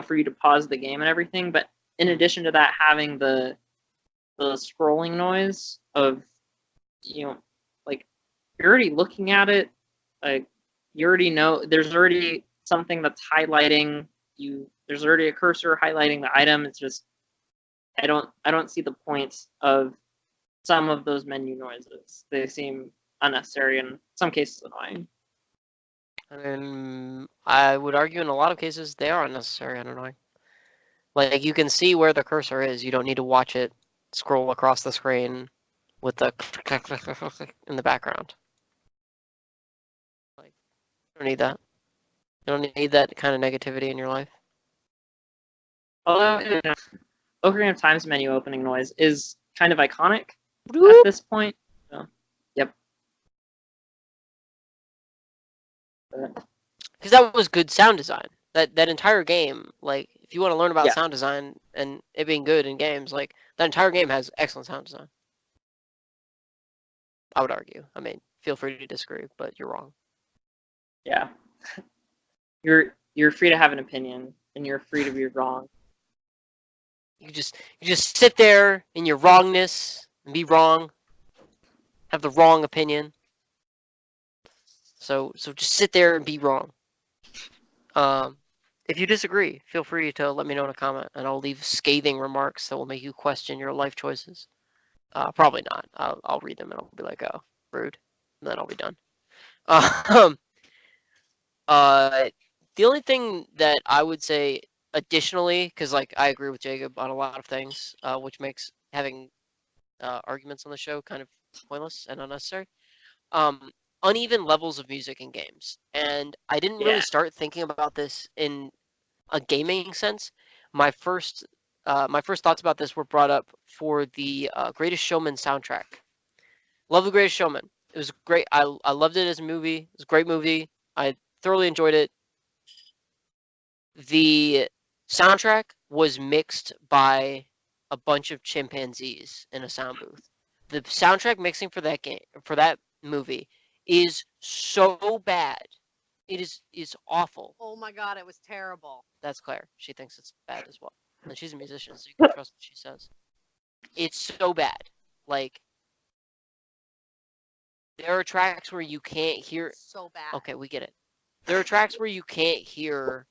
for you to pause the game and everything. But in addition to that, having the scrolling noise of, like you're already looking at it, like you already know there's already something that's highlighting you. There's already a cursor highlighting the item. It's just I don't see the point of some of those menu noises. They seem unnecessary and in some cases annoying. And I would argue in a lot of cases they are unnecessary and annoying. Like, you can see where the cursor is. You don't need to watch it scroll across the screen with the click, click, click, click, click in the background. Like, you don't need that. You don't need that kind of negativity in your life. Although, Ocarina of Time's menu opening noise is kind of iconic at this point. So, yep. Because that was good sound design. That entire game, like, if you want to learn about Yeah. sound design and it being good in games, like, that entire game has excellent sound design. I would argue. I mean, feel free to disagree, but you're wrong. Yeah. You're free to have an opinion, and you're free to be wrong. You just sit there in your wrongness and be wrong. Have the wrong opinion. So just sit there and be wrong. If you disagree, feel free to let me know in a comment, and I'll leave scathing remarks that will make you question your life choices. Probably not. I'll read them and I'll be like, oh, rude, and then I'll be done. The only thing that I would say additionally, because like I agree with Jacob on a lot of things, which makes having arguments on the show kind of pointless and unnecessary. Uneven levels of music in games, and I didn't really start thinking about this in a gaming sense. My first thoughts about this were brought up for the Greatest Showman soundtrack. Love the Greatest Showman. It was great. I loved it as a movie. It was a great movie. I thoroughly enjoyed it. The soundtrack was mixed by a bunch of chimpanzees in a sound booth. The soundtrack mixing for that movie is so bad. It is awful. Oh my god, it was terrible. That's Claire. She thinks it's bad as well. And she's a musician, so you can trust what she says. It's so bad. Like, there are tracks where you can't hear. So bad. Okay, we get it. There are tracks where you can't hear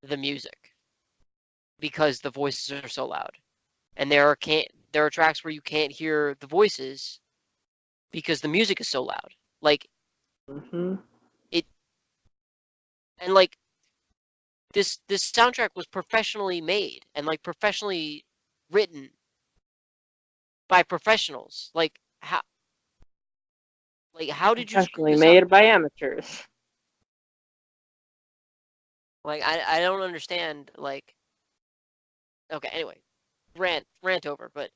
the music because the voices are so loud, and there are tracks where you can't hear the voices because the music is so loud. Like, and like this soundtrack was professionally made and like professionally written by professionals. Like, how did you screw Professionally this made up? by amateurs. Like, I don't understand. Like, okay, anyway, rant over. But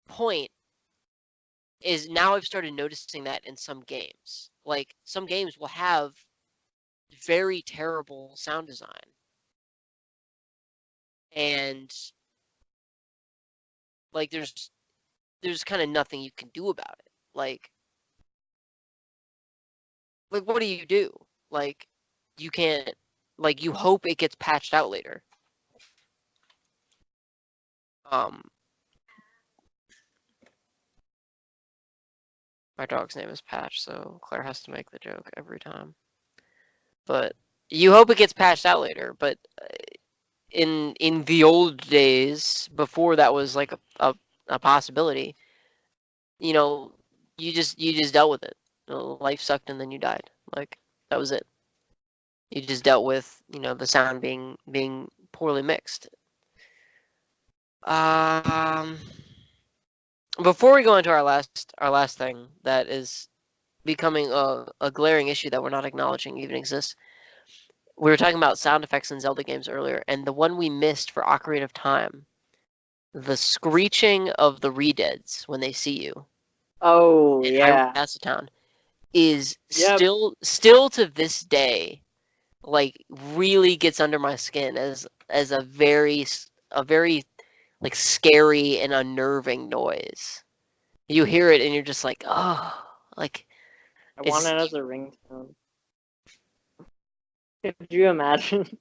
point is, now I've started noticing that in some games. Like, some games will have very terrible sound design, and like there's kind of nothing you can do about it. Like what do you do? Like, you can't. Like, you hope it gets patched out later. My dog's name is Patch, so Claire has to make the joke every time. But you hope it gets patched out later. But in the old days, before that was like a possibility, you just dealt with it. Life sucked and then you died. Like, that was it. You just dealt with, the sound being poorly mixed. Before we go into our last thing that is becoming a glaring issue that we're not acknowledging even exists, we were talking about sound effects in Zelda games earlier, and the one we missed for Ocarina of Time, the screeching of the Redeads when they see you Oh in yeah. Hyrule Castle Town is Yep. still to this day, like, really gets under my skin as a very like scary and unnerving noise. You hear it and you're just like, oh, like I want it as a ringtone. Could you imagine?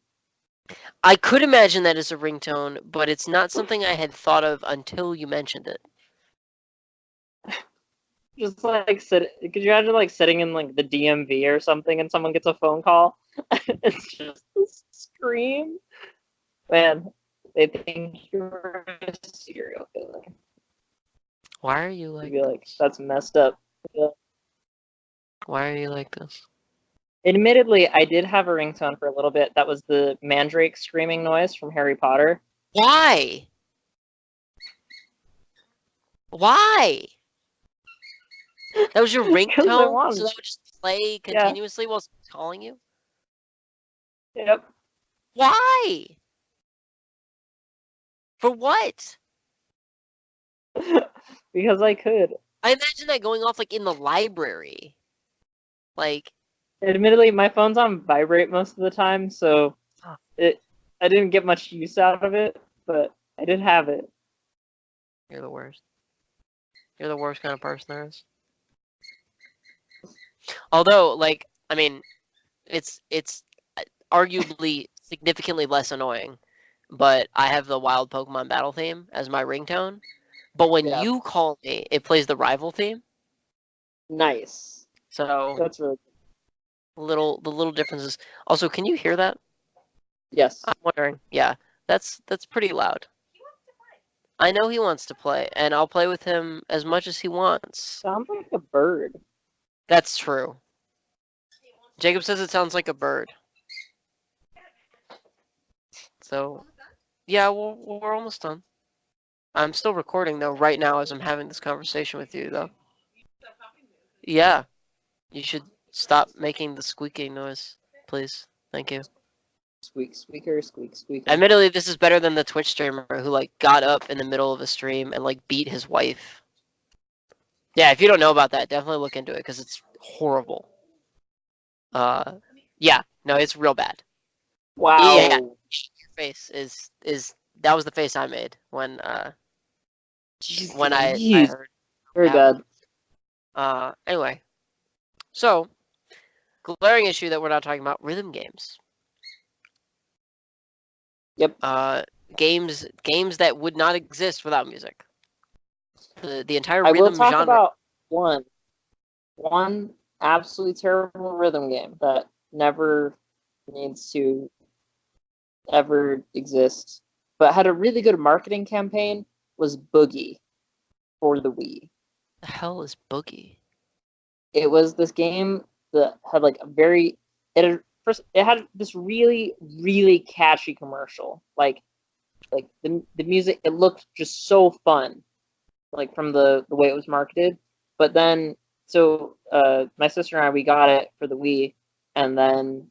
I could imagine that as a ringtone, but it's not something I had thought of until you mentioned it. Just like could you imagine like sitting in like the DMV or something and someone gets a phone call? It's just a scream. Man, they think you're a serial killer. Why are you You'd like be like, this? that's messed up. Yeah. Why are you like this? Admittedly, I did have a ringtone for a little bit. That was the Mandrake screaming noise from Harry Potter. Why? Why? That was your Because I ringtone? wanted So that would just play Yeah. continuously while someone's calling you? Yep. Why? For what? Because I could. I imagine that going off like in the library. Like, Admittedly, my phone's on vibrate most of the time, so I didn't get much use out of it, but I did have it. you're the worst. You're the worst kind of person there is. Although, like, I mean, it's arguably significantly less annoying, but I have the Wild Pokemon Battle theme as my ringtone. But when Yeah. you call me, it plays the rival theme. Nice. So That's really good. the little differences. Also, can you hear that? Yes. I'm wondering. Yeah, that's pretty loud. I know he wants to play, and I'll play with him as much as he wants. Sounds like a bird. That's true. Jacob says it sounds like a bird. So, yeah, we're almost done. I'm still recording, though, right now as I'm having this conversation with you, though. Yeah. You should stop making the squeaking noise, please. Thank you. Squeak, squeaker, squeak, squeaker. Admittedly, this is better than the Twitch streamer who, like, got up in the middle of a stream and, like, beat his wife. Yeah, if you don't know about that, definitely look into it, because it's horrible. Yeah. No, it's real bad. Wow. Yeah. Your face is that was the face I made when Jeez, I heard. very that. bad. Anyway. So, glaring issue that we're not talking about, rhythm games. Yep. Games that would not exist without music. The entire I will rhythm talk genre. about one absolutely terrible rhythm game that never needs to ever exist, but had a really good marketing campaign, was Boogie for the Wii. The hell is Boogie? It was this game that had like it had this really, really catchy commercial. Like the music, it looked just so fun, like from the way it was marketed. But then, so my sister and I, we got it for the Wii, and then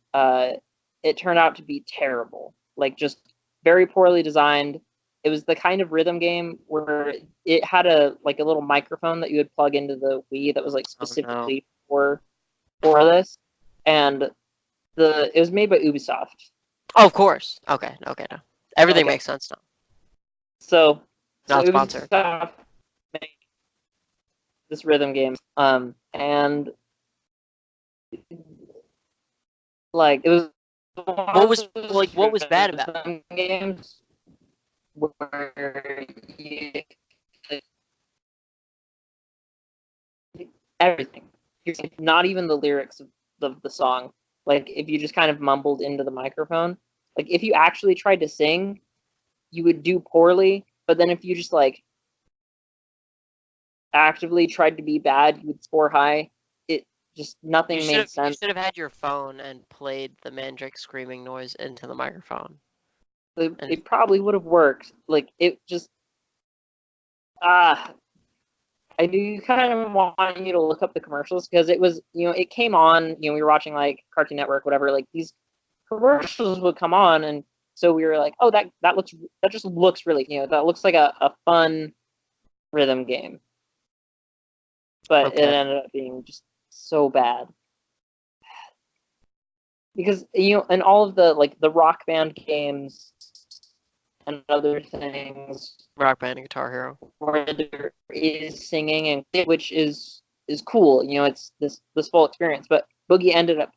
it turned out to be terrible. Like just very poorly designed. It was the kind of rhythm game where it had a little microphone that you would plug into the Wii that was like specifically for this, and it was made by Ubisoft. Oh, of course. Okay, no. Everything Okay. makes sense now. So Not sponsored. Ubisoft made this rhythm game, and like it was. What was bad about it? Games where everything, not even the lyrics of the song. Like if you just kind of mumbled into the microphone, like if you actually tried to sing, you would do poorly. But then if you just like actively tried to be bad, you would score high. It just nothing made sense. You should have had your phone and played the Mandrake screaming noise into the microphone. It probably would have worked. Like it just I do kind of want you to look up the commercials because it was, it came on, we were watching like Cartoon Network, whatever, like these commercials would come on, and so we were like, oh, that just looks really, that looks like a fun rhythm game. But Okay. it ended up being just so bad. Because, in all of the Rock Band games and other things Rock Band and Guitar Hero. where there is singing, and which is cool, it's this full experience. But Boogie ended up,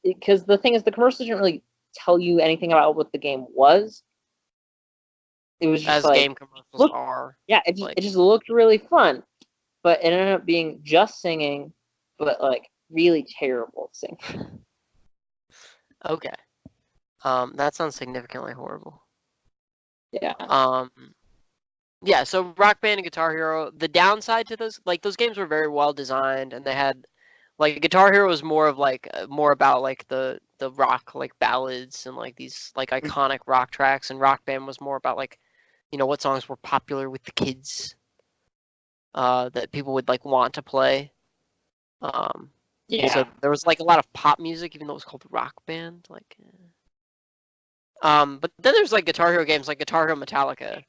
because the thing is, the commercials didn't really tell you anything about what the game was. It was just As game commercials are. Yeah, it just looked really fun, but it ended up being just singing, but like really terrible singing. Okay. That sounds significantly horrible. Yeah. Yeah, so Rock Band and Guitar Hero, the downside to those games were very well designed, and they had, Guitar Hero was more about the rock, ballads and these iconic rock tracks, and Rock Band was more about what songs were popular with the kids, that people would want to play. Yeah. So there was a lot of pop music, even though it was called Rock Band. But then there's Guitar Hero games like Guitar Hero Metallica,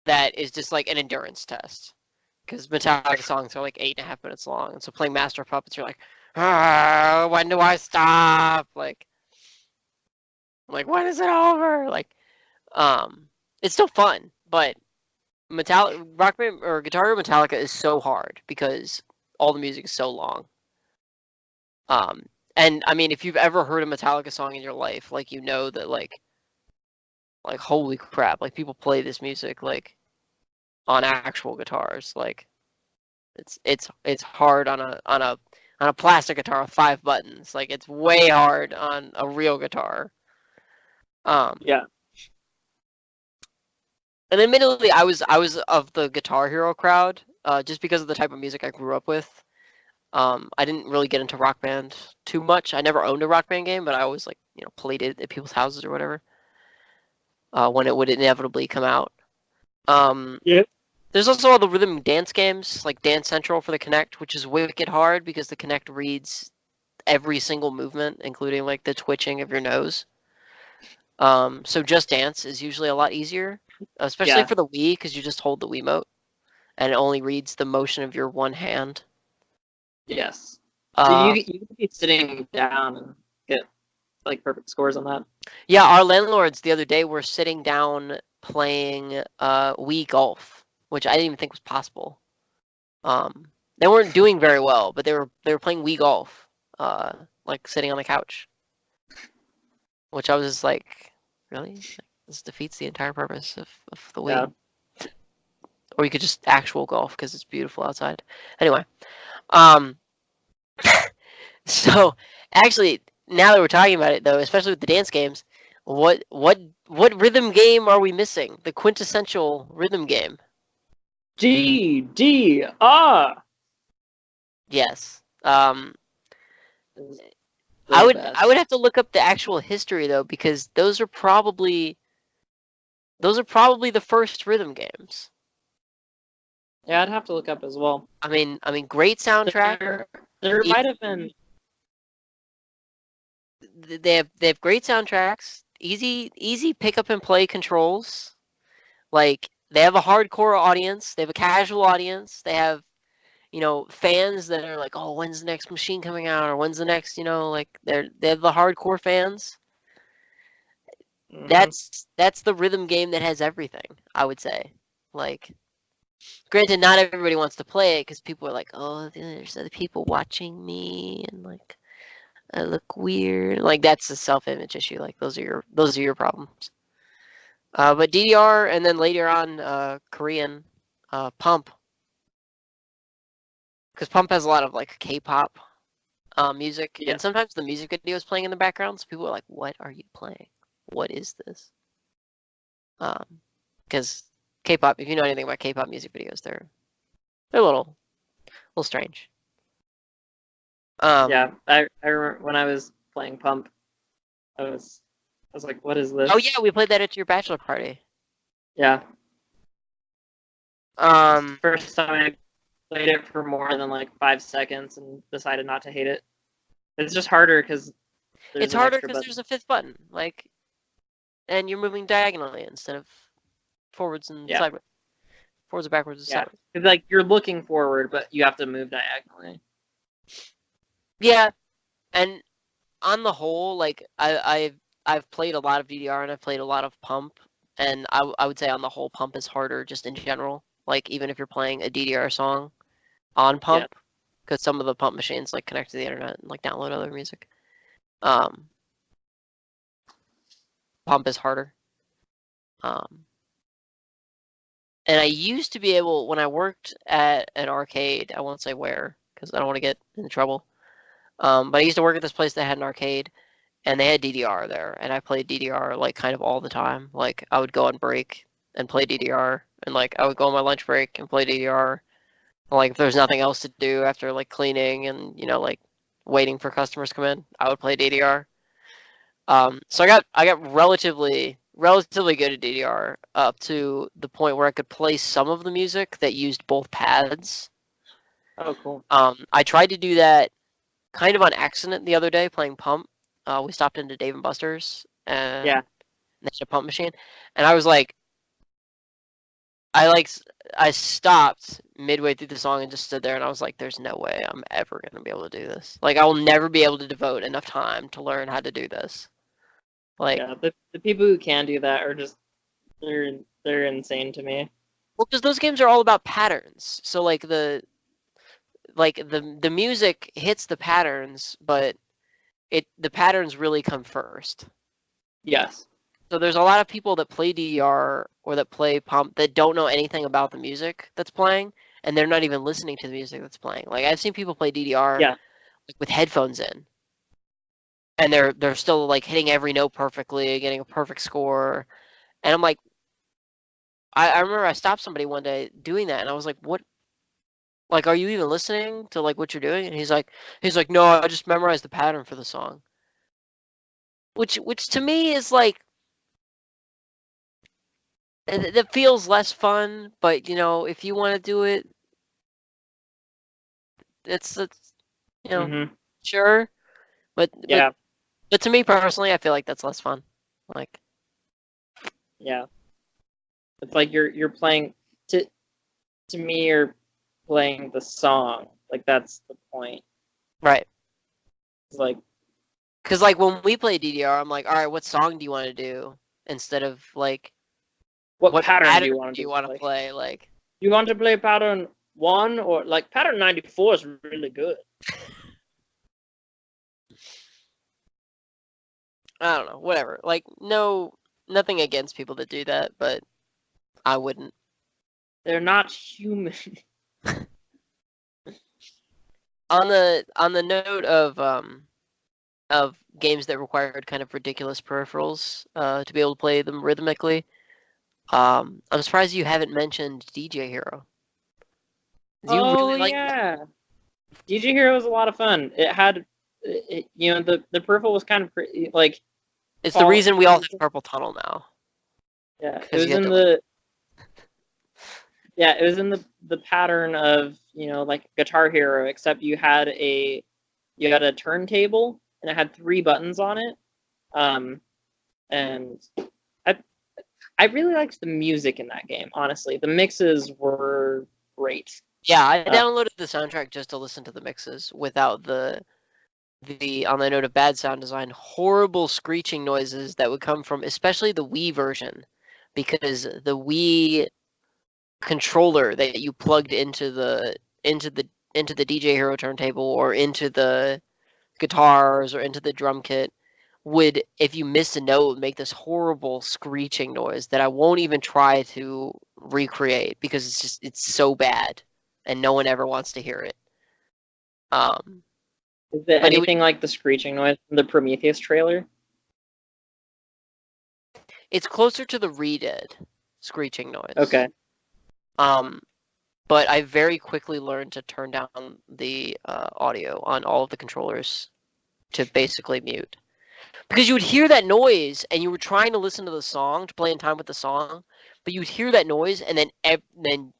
that is just an endurance test, because Metallica songs are 8.5 minutes long, and so playing Master of Puppets, you're when do I stop? When is it over? It's still fun, but Rock Band or Guitar Hero Metallica is so hard because all the music is so long. And I mean, if you've ever heard a Metallica song in your life, you know that holy crap, people play this music on actual guitars. It's hard on a plastic guitar with 5 buttons. It's way hard on a real guitar. Yeah. And admittedly, I was of the Guitar Hero crowd, just because of the type of music I grew up with. I didn't really get into Rock Band too much. I never owned a Rock Band game, but I always played it at people's houses or whatever, when it would inevitably come out. Yep. There's also all the rhythm dance games, like Dance Central for the Kinect, which is wicked hard because the Kinect reads every single movement, including the twitching of your nose. So Just Dance is usually a lot easier, especially for the Wii, because you just hold the Wiimote, and it only reads the motion of your one hand. Yes. So you could be sitting down and get perfect scores on that. Yeah, our landlords the other day were sitting down playing Wii Golf, which I didn't even think was possible. They weren't doing very well, but they were playing Wii Golf, sitting on the couch, which I was just really? This defeats the entire purpose of the Wii. Yeah. Or you could just actual golf because it's beautiful outside. Anyway, so actually, now that we're talking about it, though, especially with the dance games, what rhythm game are we missing? The quintessential rhythm game. GDR. Yes. I would have to look up the actual history though, because those are probably the first rhythm games. Yeah, I'd have to look up as well. I mean, great soundtrack. There might have been. They have great soundtracks. Easy pick up and play controls. They have a hardcore audience. They have a casual audience. They have, fans that are oh, when's the next machine coming out, or when's the next, they have the hardcore fans. Mm-hmm. That's the rhythm game that has everything, I would say. Granted, not everybody wants to play it because people are oh, there's other people watching me, and I look weird. That's a self-image issue. Those are your problems. But DDR, and then later on, Korean, Pump, because Pump has a lot of K-pop music, and sometimes the music video is playing in the background, so people are "What are you playing? What is this?" Because K-pop, if you know anything about K-pop music videos, they're a little strange. Yeah, I remember when I was playing Pump, I was like, "What is this?" Oh yeah, we played that at your bachelor party. Yeah. First time I played it for more than 5 seconds and decided not to hate it. It's just harder because It's an harder extra because button. there's a fifth button, like, and you're moving diagonally instead of forwards and Yeah. sideways. Forwards and backwards and Yeah. sideways. Because like you're looking forward, but you have to move diagonally. Yeah, and on the whole, like I've played a lot of DDR and I've played a lot of Pump, and I would say on the whole Pump is harder just in general. Like even if you're playing a DDR song on Pump, because some of the Pump machines like connect to the internet and like download other music. Pump is harder. And I used to be able, when I worked at an arcade, I won't say where because I don't want to get in trouble. But I used to work at this place that had an arcade, and they had DDR there, and I played DDR like kind of all the time. Like I would go on break and play DDR, and like I would go on my lunch break and play DDR. Like if there's nothing else to do after like cleaning and like waiting for customers to come in, I would play DDR. So I got relatively good at DDR up to the point where I could play some of the music that used both pads. Oh, cool. I tried to do that kind of on accident the other day playing Pump. We stopped into Dave and Buster's and Yeah. they had a Pump machine, and I was like, I stopped midway through the song and just stood there, and I was like, "There's no way I'm ever gonna be able to do this. Like, I will never be able to devote enough time to learn how to do this." Like, Yeah, the people who can do that are just they're insane to me. well, because those games are all about patterns. So like the music hits the patterns, but the patterns really come first. Yes. So there's a lot of people that play DDR or that play Pump that don't know anything about the music that's playing, and they're not even listening to the music that's playing. Like I've seen people play DDR with headphones in, and they're still like hitting every note perfectly, getting a perfect score. And I'm like, I remember I stopped somebody one day doing that, and I was like, what? Like, are you even listening to like what you're doing? And he's like, no, I just memorized the pattern for the song. Which to me is like, that feels less fun. But if you want to do it, it's sure. But Yeah. But to me personally, I feel like that's less fun. Like, Yeah. It's like you're playing to me you're playing the song. Like that's the point. right. It's like Because like when we play DDR, I'm like, all right, what song do you want to do? Instead of like, what pattern do you want to play? Like, you want to play pattern 1 or like pattern 94 is really good. I don't know, whatever. Like, nothing against people that do that, but I wouldn't. They're not human. On the note of games that required kind of ridiculous peripherals to be able to play them rhythmically, I'm surprised you haven't mentioned DJ Hero. Do you really like that? DJ Hero was a lot of fun. It had, the peripheral was kind of like. It's the reason we all have Purple Tunnel now. Yeah, it was in the. Yeah, it was in the pattern of like Guitar Hero, except you had a turntable and it had 3 buttons on it, and I really liked the music in that game. Honestly, the mixes were great. Yeah, I downloaded the soundtrack just to listen to the mixes without the on the note of bad sound design, horrible screeching noises that would come from especially the Wii version, because the Wii controller that you plugged into the DJ Hero turntable or into the guitars or into the drum kit would, if you missed a note, make this horrible screeching noise that I won't even try to recreate because it's so bad and no one ever wants to hear it. Is it anything like the screeching noise from the Prometheus trailer? It's closer to the Redid screeching noise. Okay. But I very quickly learned to turn down the audio on all of the controllers to basically mute. Because you would hear that noise and you were trying to listen to the song, to play in time with the song, but you would hear that noise and then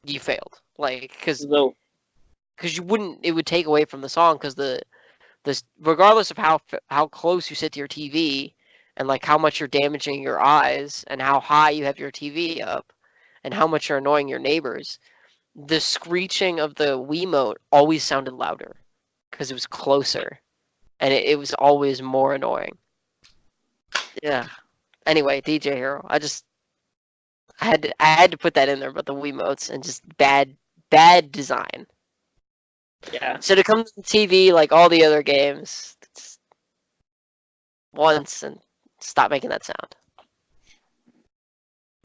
you failed. Like, because you wouldn't, it would take away from the song because the this, regardless of how close you sit to your TV, and like how much you're damaging your eyes, and how high you have your TV up, and how much you're annoying your neighbors, the screeching of the Wiimote always sounded louder because it was closer, and it was always more annoying. Yeah. Anyway, DJ Hero. I had to put that in there, but the Wiimotes and just bad design. Yeah. Should have come to the TV like all the other games once and stop making that sound.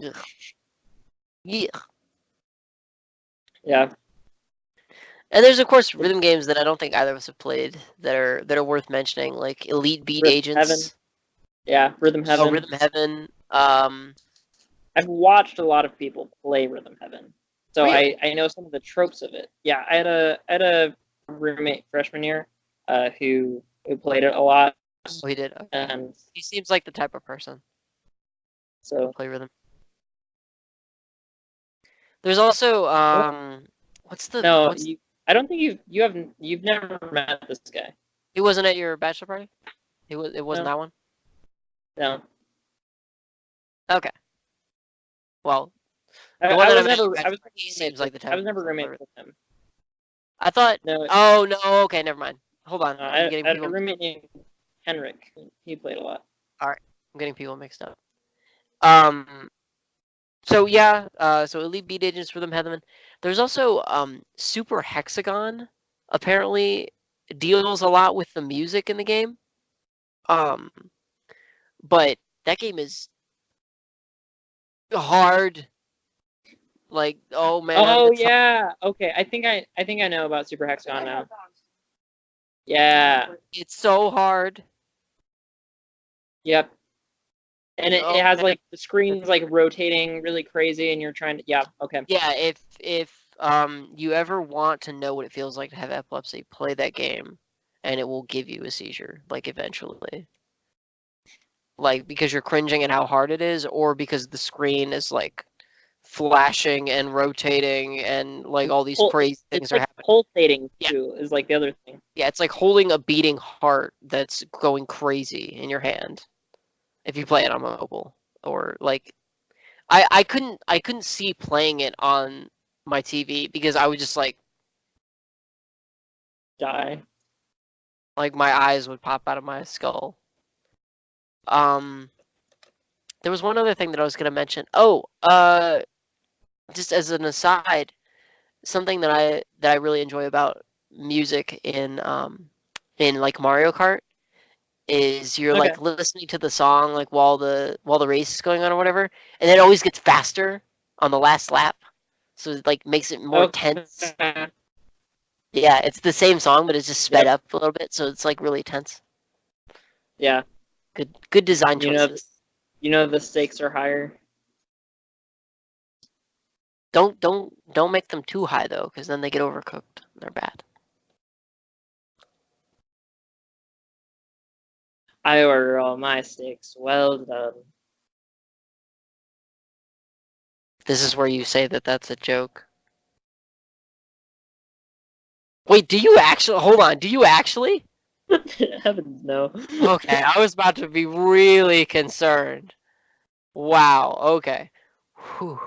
Ugh. Yeah. Yeah. And there's of course rhythm games that I don't think either of us have played that are worth mentioning, like Elite Beat Rhythm Agents. Heaven. Yeah, Rhythm Heaven. Oh, Rhythm Heaven. I've watched a lot of people play Rhythm Heaven, so Really? I know some of the tropes of it. Yeah, I had a roommate freshman year, who played it a lot, Oh, he did. Okay. and He seems like the type of person so to play rhythm. There's also no, I don't think you've never met this guy. he wasn't at your bachelor party? It wasn't No. that one? No, Okay. Well, I the one that was I met at never your I bachelor was party seems like the type I was never of roommates person. with him. I thought No, oh no, okay, never mind. Hold on. I'm I getting had a people roommate named Henrik. He played a lot. I'm getting people mixed up. So yeah, so Elite Beat Agents Rhythm Heaven. There's also Super Hexagon apparently deals a lot with the music in the game. But that game is hard. Like, oh man. Oh it's hard. yeah. Okay. I think I know about Super Hexagon now. Yeah. It's so hard. Yep. And it Oh, has man. like the screen's like rotating really crazy, and you're trying to. Yeah. Okay. Yeah, if you ever want to know what it feels like to have epilepsy, play that game, and it will give you a seizure, like eventually. Like because you're cringing at how hard it is, or because the screen is like flashing and rotating, and like all these crazy things It's are like happening. pulsating Yeah. too. Is like the other thing. Yeah, it's like holding a beating heart that's going crazy in your hand. If you play it on mobile, or like I couldn't see playing it on my TV because I would just like Die. my eyes would pop out of my skull. There was one other thing that I was gonna mention. Oh, just as an aside, something that I really enjoy about music in like Mario Kart is you're like listening to the song like while the race is going on or whatever, and it always gets faster on the last lap, so it like makes it more tense. Yeah, it's the same song, but it's just sped up a little bit, so it's like really tense. Yeah. Good design choices. You know the stakes are higher. Don't make them too high though, because then they get overcooked. They're bad. I order all my steaks well done. This is where you say that that's a joke. Wait, do you actually? Hold on, do you actually? Heavens no. Okay, I was about to be really concerned. Wow, okay. Whew.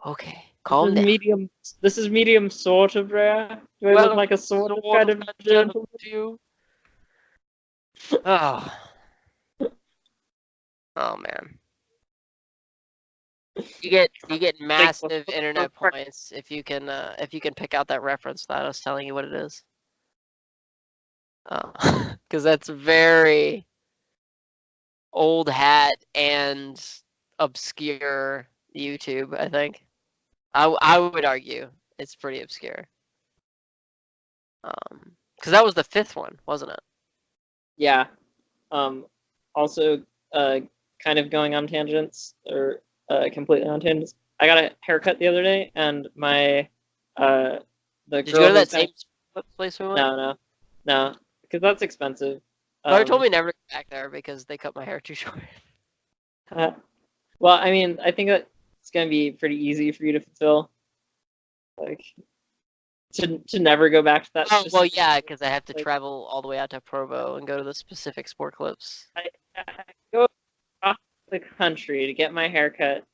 Okay, calm down. This is medium sort of rare. Do I look like a sort of kind of gentleman? You. Oh. Oh man. You get massive internet points if you can pick out that reference that I was telling you what it is. Because that's very old hat and obscure YouTube, I think. I would argue it's pretty obscure. Because that was the 5th one, wasn't it? Yeah. Also, kind of going on tangents or completely on tangents. I got a haircut the other day, and my the Did girl you go to that who's same place we went? No, because that's expensive. Mother told me never to go back there because they cut my hair too short. Well, I mean, I think that it's gonna be pretty easy for you to fulfill. Like, to never go back to that. Oh, well, specific- yeah, because I have to like, travel all the way out to Provo and go to the specific sport clips. I go across the country to get my hair cut.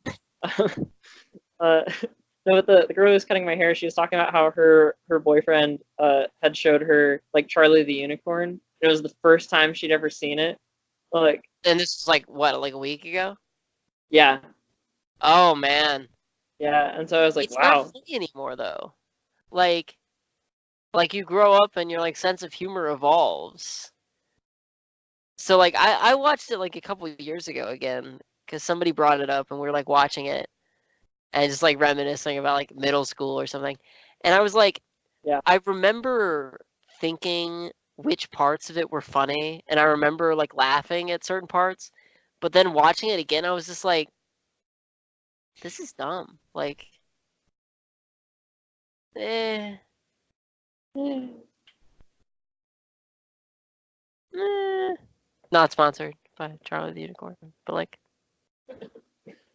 So with the girl who was cutting my hair, she was talking about how her boyfriend had showed her like Charlie the Unicorn. It was the first time she'd ever seen it. Like, And this is like, what, like a week ago? yeah, Oh, man. yeah. And so I was like, It's wow. not funny anymore, though. Like you grow up and your like sense of humor evolves. So like I watched it like a couple of years ago again because somebody brought it up and we were like watching it and just like reminiscing about like middle school or something. And I was like, Yeah. I remember thinking which parts of it were funny and I remember like laughing at certain parts, but then watching it again I was just like, this is dumb. Like, eh. Not sponsored by Charlie the Unicorn, but like,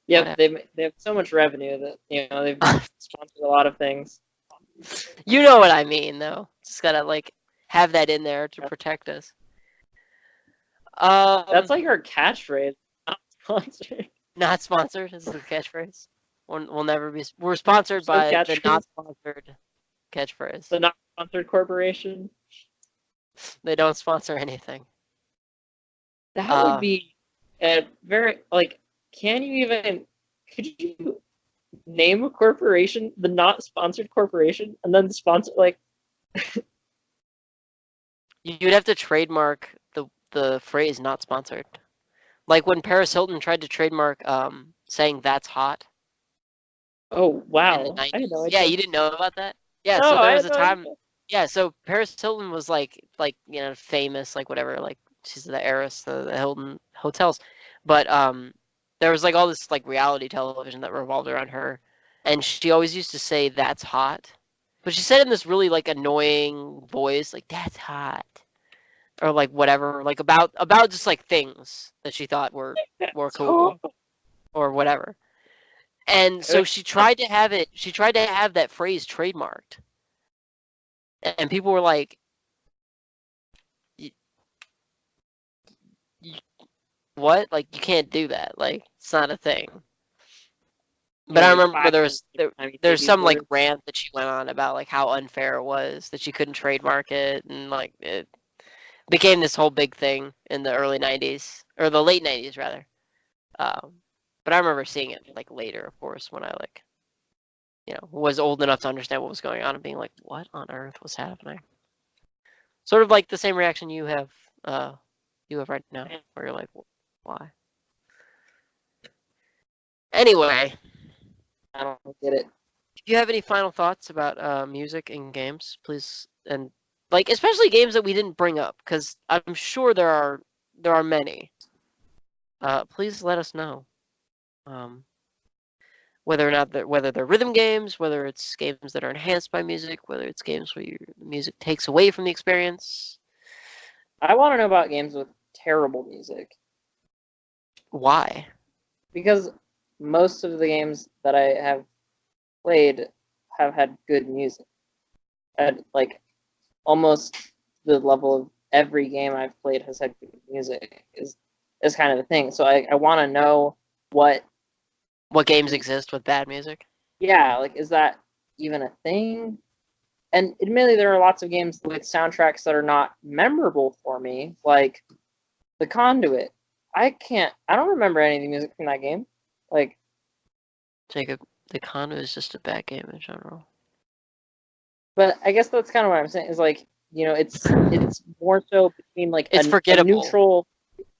Yep, whatever. they have so much revenue that they've sponsored a lot of things. You know what I mean, though. Just gotta like have that in there to protect us. That's like our catchphrase. Not sponsored. Not sponsored. This is the catchphrase. We'll never be. We're sponsored So by the catchphrase. not sponsored catchphrase. The not sponsored corporation. They don't sponsor anything. That would be a very like. Can you even? Could you name a corporation, the not sponsored corporation, and then sponsor like? You'd have to trademark the phrase "not sponsored." Like when Paris Hilton tried to trademark saying "that's hot." Oh In wow! the I had 90s. no idea. Yeah, you didn't know about that? Yeah, No, so I there was had a no time. idea. Yeah, so Paris Hilton was like famous, like whatever, like she's the heiress of the Hilton hotels. But there was like all this like reality television that revolved around her, and she always used to say "that's hot," but she said it in this really like annoying voice, like "that's hot," or like whatever, like about just like things that she thought were cool or whatever. And so she tried to have that phrase trademarked. And people were like, what? Like, you can't do that. Like, it's not a thing. But I remember there's some like rant that she went on about like how unfair it was that she couldn't trademark it, and like it became this whole big thing in the early 90s, or the late 90s rather. But I remember seeing it like later, of course, when I like, was old enough to understand what was going on and being like, what on earth was happening? Sort of like the same reaction you have right now, where you're like, why? Anyway, I don't get it. if you have any final thoughts about music and games, please, and like especially games that we didn't bring up, because I'm sure there are many. Please let us know. Whether or not whether they're rhythm games, whether it's games that are enhanced by music, whether it's games where the music takes away from the experience. I want to know about games with terrible music. Why? Because most of the games that I have played have had good music. At like almost the level of every game I've played has had good music is kind of the thing. So I want to know what games exist with bad music. Yeah, like is that even a thing? And admittedly, there are lots of games with soundtracks that are not memorable for me, like The Conduit. I don't remember any of the music from that game. Like, Jacob, The Conduit is just a bad game in general. But I guess that's kind of what I'm saying. Is like, it's more so between like it's a forgettable. neutral.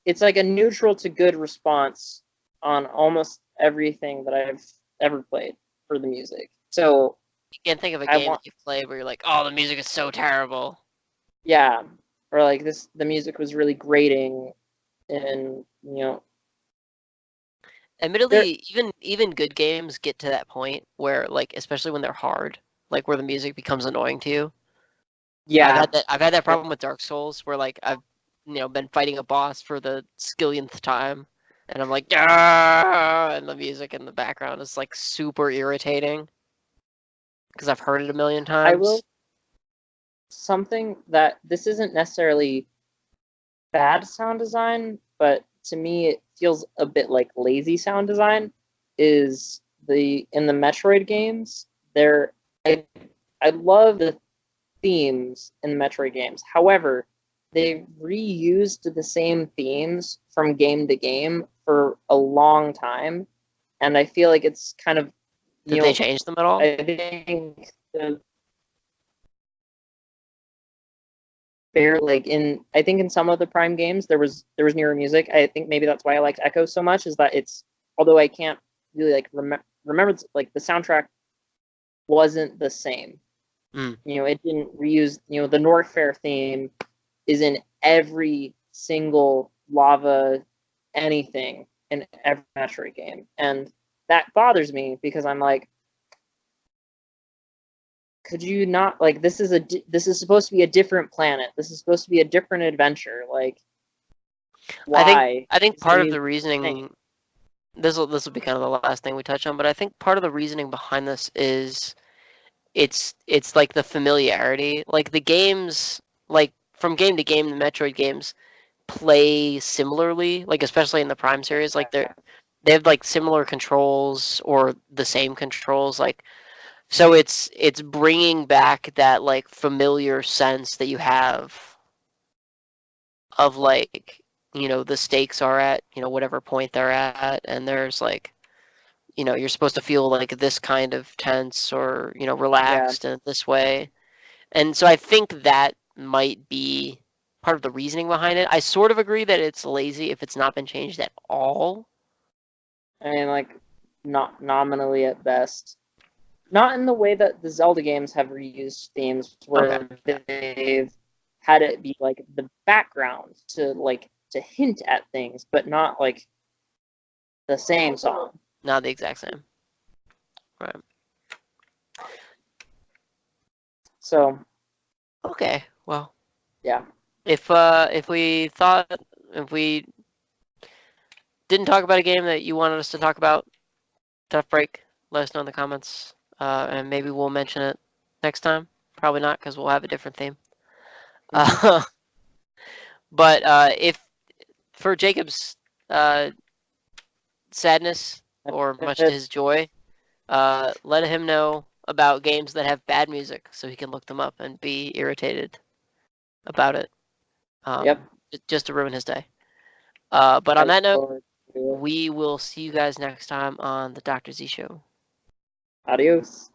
It's like a neutral to good response on almost everything that I've ever played for the music. So you can't think of a game that you play where you're like, oh, the music is so terrible. Yeah, or like the music was really grating, and Admittedly, even good games get to that point where, like, especially when they're hard, like where the music becomes annoying to you. Yeah, I've had that problem with Dark Souls, where like I've been fighting a boss for the skillionth time, and I'm like, and the music in the background is like super irritating because I've heard it a million times. something that this isn't necessarily bad sound design, but to me it feels a bit like lazy sound design. Is in the Metroid games, I love the themes in the Metroid games. However, they reused the same themes from game to game for a long time, and I feel like it's kind of Did they change them at all? I think I think in some of the Prime games there was newer music. I think maybe that's why I liked Echo so much, is that it's, although I can't really like remember like the soundtrack wasn't the same. It didn't reuse, the Norfair theme is in every single lava anything in every Metroid game. And that bothers me because I'm like, could you not, like, this is supposed to be a different planet. This is supposed to be a different adventure. Like, why? I think part of the reasoning, this will be kind of the last thing we touch on, but I think part of the reasoning behind this is it's like the familiarity. Like the games, like from game to game, the Metroid games play similarly, like especially in the Prime series, like they have like similar controls or the same controls, like, so it's bringing back that like familiar sense that you have of like, the stakes are at, whatever point they're at, and there's like, you're supposed to feel like this kind of tense or, relaxed in this way. And so I think that might be part of the reasoning behind it. I sort of agree that it's lazy if it's not been changed at all. I mean, like, not nominally at best. Not in the way that the Zelda games have reused themes, where they've had it be like the background to hint at things, but not like the same song. Not the exact same. Right. So. Okay. Well. Yeah. If we didn't talk about a game that you wanted us to talk about, tough break. Let us know in the comments, and maybe we'll mention it next time. Probably not, because we'll have a different theme. But if for Jacob's sadness, or much to his joy, let him know about games that have bad music, so he can look them up and be irritated about it. Just to ruin his day. But on that note, we will see you guys next time on the Dr. Z Show. Adios.